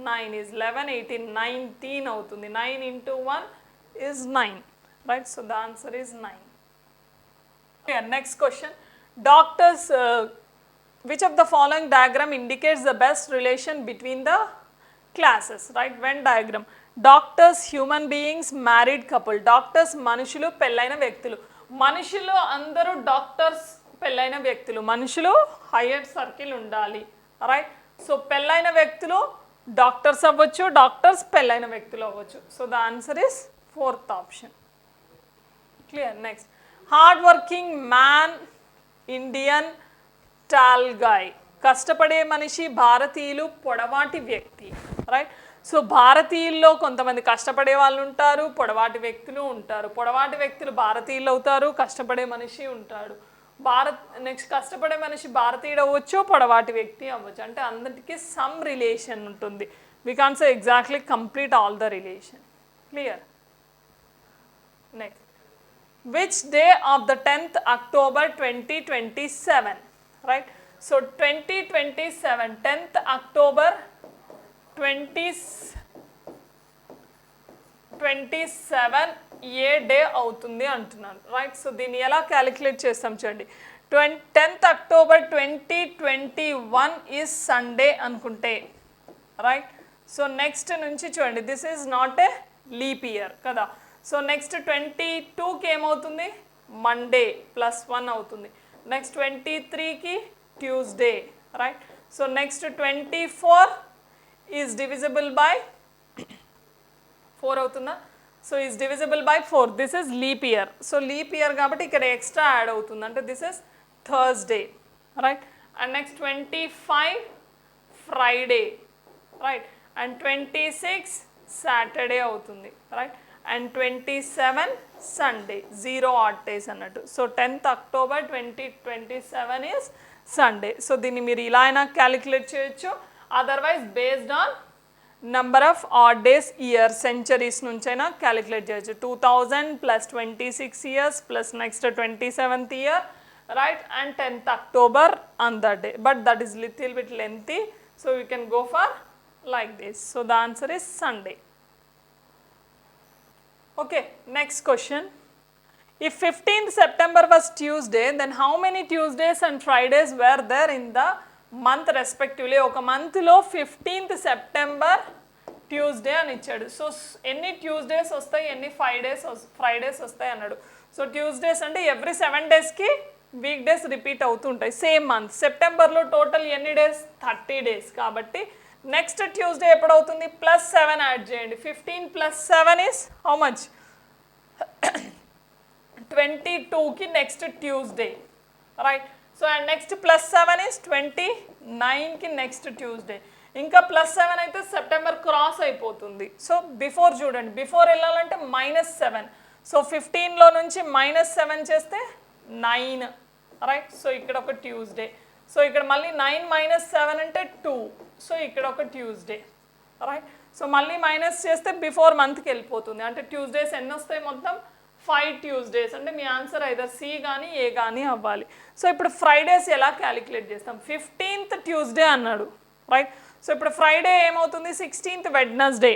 9 is 11, 18 19 అవుతుంది. 9 into 1 is 9, right. So the answer is 9. Okay, next question. Doctors, which of the following diagram indicates the best relation between the classes, right. Venn diagram. Doctors, human beings, married couple. Doctors మనుషులు, పెళ్ళైన వ్యక్తులు. మనుషులు అందరూ డాక్టర్స్, పెళ్ళైన వ్యక్తులు. మనుషులు హైయర్ సర్కిల్ ఉండాలి, రైట్. సో పెళ్ళైన వ్యక్తులు డాక్టర్స్ అవ్వచ్చు, డాక్టర్స్ పెళ్ళైన వ్యక్తులు అవ్వచ్చు. So the answer is 4th option. Clear. Next, hard working man, Indian, tall guy. కష్టపడే మనిషి, భారతీయులు, పొడవాటి వ్యక్తి, రైట్. సో భారతీయుల్లో కొంతమంది కష్టపడే వాళ్ళు ఉంటారు, పొడవాటి వ్యక్తులు ఉంటారు. పొడవాటి వ్యక్తులు భారతీయులు అవుతారు, కష్టపడే మనిషి ఉంటాడు. నెక్స్ట్, కష్టపడే మనిషి భారతీయుడు అవ్వచ్చు, పొడవాటి వ్యక్తి అవ్వచ్చు. అంటే అందరికీ సమ్ రిలేషన్ ఉంటుంది. We can say exactly complete all the relation. Clear. Next, which day of the 10th October 2027, right. So 2027 10th October 27 ఏ డే అవుతుంది అంటున్నాను, రైట్. సో దీన్ని ఎలా క్యాలిక్యులేట్ చేస్తాం చూడండి. 10th October 2021 ఈజ్ సండే అనుకుంటే, రైట్. సో నెక్స్ట్ నుంచి చూడండి, this is not a leap year కదా. సో నెక్స్ట్ 22కి ఏమవుతుంది? మండే +1 అవుతుంది. నెక్స్ట్ 23కి Tuesday, right. So next 24 is divisible by 4 అవుతుందా. So is divisible by 4. This is leap year. So leap year కాబట్టి ఇక్కడ ఎక్స్ట్రా యాడ్ అవుతుంది, అంటే this is Thursday, right. And next 25 Friday, right. And 26 Saturday అవుతుంది, right. And 27 Sunday, 0 odd days అన్నట్టు. So 10th October 2027 is Sunday. So దీన్ని మీరు ఇలా అయినా క్యాలిక్యులేట్ చేయొచ్చు, otherwise based on number of odd days year centuries నుంచైనా క్యాలిక్యులేట్ చేయొచ్చు. 2000 plus 26 years plus next 27th year, right. And 10th October on that day, but that is little bit lengthy, so we can go for like this. So the answer is Sunday. Okay, next question. If 15th September was Tuesday, then how many Tuesdays and Fridays were there in the month respectively? ఒక మంత్లో 15th September ట్యూస్డే అని ఇచ్చాడు. సో ఎన్ని ట్యూస్డేస్ వస్తాయి, ఎన్ని ఫ్రైడేస్ వస్తాయి అన్నాడు. సో ట్యూస్డేస్ అంటే ఎవ్రీ 7 daysకి వీక్ డేస్ రిపీట్ అవుతుంటాయి సేమ్ మంత్. సెప్టెంబర్లో టోటల్ ఎన్ని డేస్, 30 days. కాబట్టి నెక్స్ట్ ట్యూస్డే ఎప్పుడవుతుంది, +7 యాడ్ చేయండి. 15 + 7 ఈస్ హౌ మచ్, 22కి next Tuesday, right. So and next +7 is 29కి నెక్స్ట్ ట్యూస్డే. ఇంకా +7 అయితే సెప్టెంబర్ క్రాస్ అయిపోతుంది. సో బిఫోర్ చూడండి, బిఫోర్ వెళ్ళాలంటే -7. సో 15లో నుంచి -7 చేస్తే 9, రైట్. సో ఇక్కడ ఒక ట్యూస్డే. సో ఇక్కడ మళ్ళీ 9 - 7 అంటే 2. సో ఇక్కడ ఒక ట్యూస్డే, రైట్. సో మళ్ళీ మైనస్ చేస్తే బిఫోర్ మంత్కి వెళ్ళిపోతుంది, అంటే ట్యూస్డేస్ ఎన్ని వస్తాయి మొత్తం, 5 ట్యూస్డేస్. అంటే మీ ఆన్సర్ ఐదర్ సి కానీ ఏ కానీ అవ్వాలి. సో ఇప్పుడు ఫ్రైడేస్ ఎలా క్యాలిక్యులేట్ చేస్తాం, 15th ట్యూస్డే అన్నాడు, రైట్. సో ఇప్పుడు ఫ్రైడే ఏమవుతుంది, 16th Wednesday,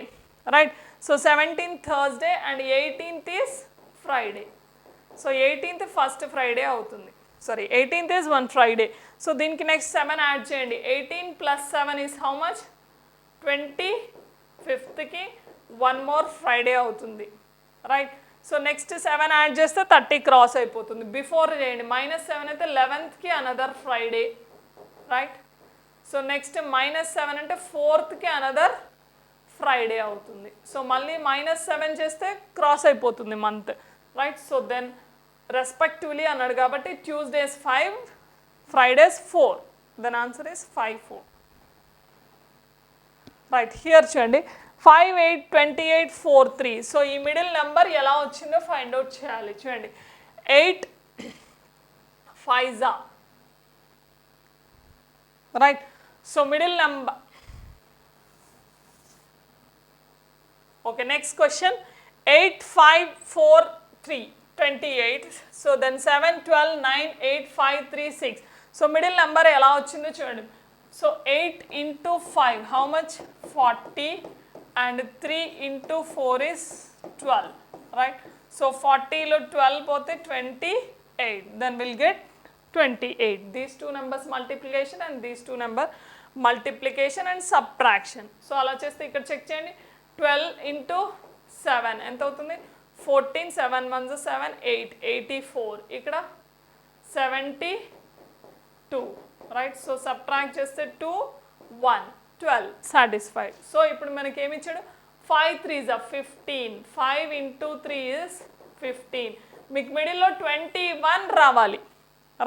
right. So 17th Thursday and 18th is Friday. So 18th first Friday అవుతుంది, sorry 18th is 1 Friday. So దీనికి నెక్స్ట్ 7 యాడ్ చేయండి. 18 + 7 ఈజ్ హౌ మచ్, 25థ్కి 1 more ఫ్రైడే అవుతుంది, రైట్. సో నెక్స్ట్ 7 యాడ్ చేస్తే 30 క్రాస్ అయిపోతుంది. బిఫోర్ చేయండి, -7 అయితే 11థ్కి another Friday, right. So next -7 అంటే 4థ్కి అనదర్ ఫ్రైడే అవుతుంది. సో మళ్ళీ -7 చేస్తే క్రాస్ అయిపోతుంది month, right. So then respectively అన్నాడు కాబట్టి Tuesdays 5, Fridays 4. Then answer is 5, 4, right. Here చూడండి 5, 8, 28, 4, 3. సో ఈ మిడిల్ నెంబర్ ఎలా వచ్చిందో ఫైండ్ అవుట్ చేయాలి. చూడండి 8 5 right. So middle number. Okay, next question. 8, 5, 4, 3, 28. So then 7, 12, 9, 8, 5, 3, 6. So middle number ఎలా వచ్చిందో చూడండి. So 8 × 5 how much, 40, and 3 × 4 is 12, right. So 40లో 12 పోతే 28, then we'll get 28. These two numbers multiplication and these two number multiplication and subtraction. So అలా చేస్తే ఇక్కడ చెక్ చేయండి. 12 × 7 ఎంత అవుతుంది, 14, 7 1s 7, 8, 84. ఇక్కడ 72, రైట్. సో సబ్ట్రాక్ట్ చేస్తే 2, 1, 12 సాటిస్ఫైడ్. సో ఇప్పుడు మనకి ఏమి ఇచ్చాడు, 5 3s are 15, 5 × 3 is 15. మీకు మిడిల్లో 21 రావాలి,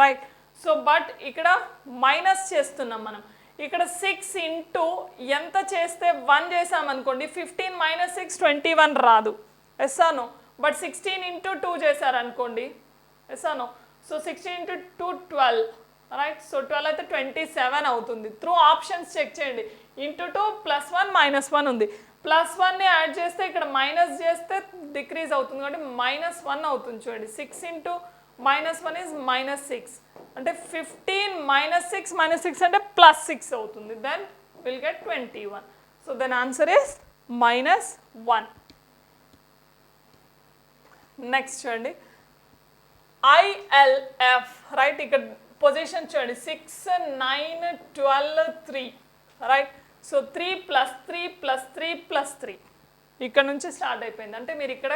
రైట్. సో బట్ ఇక్కడ మైనస్ చేస్తున్నాం మనం. ఇక్కడ 6 × ఎంత చేస్తే 1 చేసామనుకోండి, 15 - 6 21 రాదు, ఎస్సాను. బట్ 16 × 2 చేశారనుకోండి, ఎస్సాను. So 16 × 2 12, right. సో 12 అయితే 27 అవుతుంది. త్రూ ఆప్షన్స్ చెక్ చేయండి. × 2 +1 -1 ఉంది. +1ని యాడ్ చేస్తే ఇక్కడ మైనస్ చేస్తే డిక్రీజ్ అవుతుంది కాబట్టి -1 అవుతుంది. చూడండి 6 × -1 is -6. అంటే 15 - 6 అంటే +6 అవుతుంది. Then will get 21. So then answer is -1. Next చూడండి ILF, రైట్. ఇక్కడ పొజిషన్ చూడండి 6, 9, 12, 3, రైట్. సో 3 + 3 + 3 + 3 ఇక్కడ నుంచి స్టార్ట్ అయిపోయింది. అంటే మీరు ఇక్కడ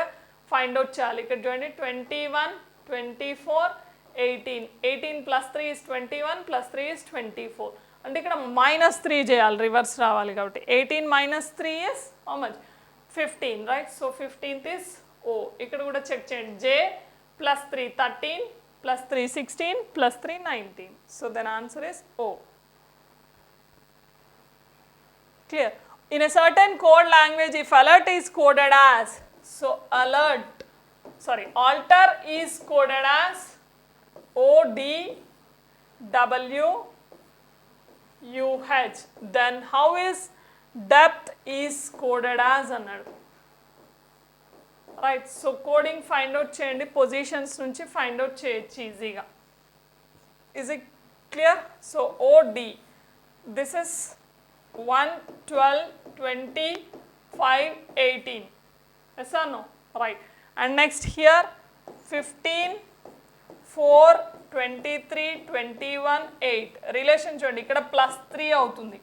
ఫైండ్ అవుట్ చేయాలి. ఇక్కడ చూడండి 21, 24, 18. 18 + 3 is 21 + 3 is 24. అంటే ఇక్కడ -3 చేయాలి, రివర్స్ రావాలి కాబట్టి 18 - 3 is how much, 15, right? So 15th is O. ఇక్కడ కూడా చెక్ చేయండి. J plus 3 13 plus 3 16 plus 3 19. So then answer is O. Clear? In a certain code language, if alert is coded as, so alter is coded as ODWUH, then how is depth is coded as అన్నాడు. Right, so coding find out చేయండి, పొజిషన్స్ నుంచి ఫైండ్ అవుట్ చేయొచ్చు ఈజీగా. Is it clear? So odd, this is 1 12 20 5 18. Yes or no? Right. And next here 15 4 23 21 8. Relation చూడండి, ఇక్కడ +3 అవుతుంది.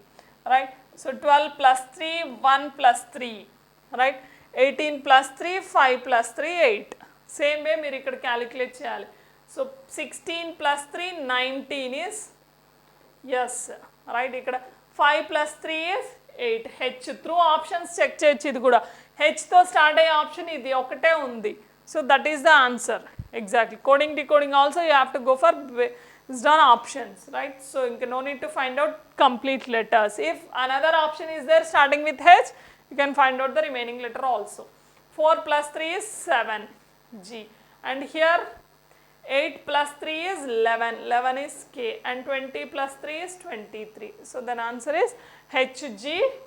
Right, so 12 + 3 1 + 3. Right, 18 + 3 5 + 3 8. Same way మీరు ఇక్కడ క్యాలిక్యులేట్ చేయాలి. So 16 + 3 19 is yes. రైట్, ఇక్కడ 5 + 3 is 8. H through options check చేయొచ్చు. ఇది కూడా హెచ్తో స్టార్ట్ అయ్యే ఆప్షన్ ఇది ఒకటే ఉంది. So that is the answer. Exactly. Coding decoding also you have to go for based on options, right? So no need to find out complete letters. If another option is there starting with H, you can find out the remaining letter also. 4 + 3 is 7, G. And here 8 + 3 is 11, 11 is K. And 20 + 3 is 23. So then answer is HGSKW.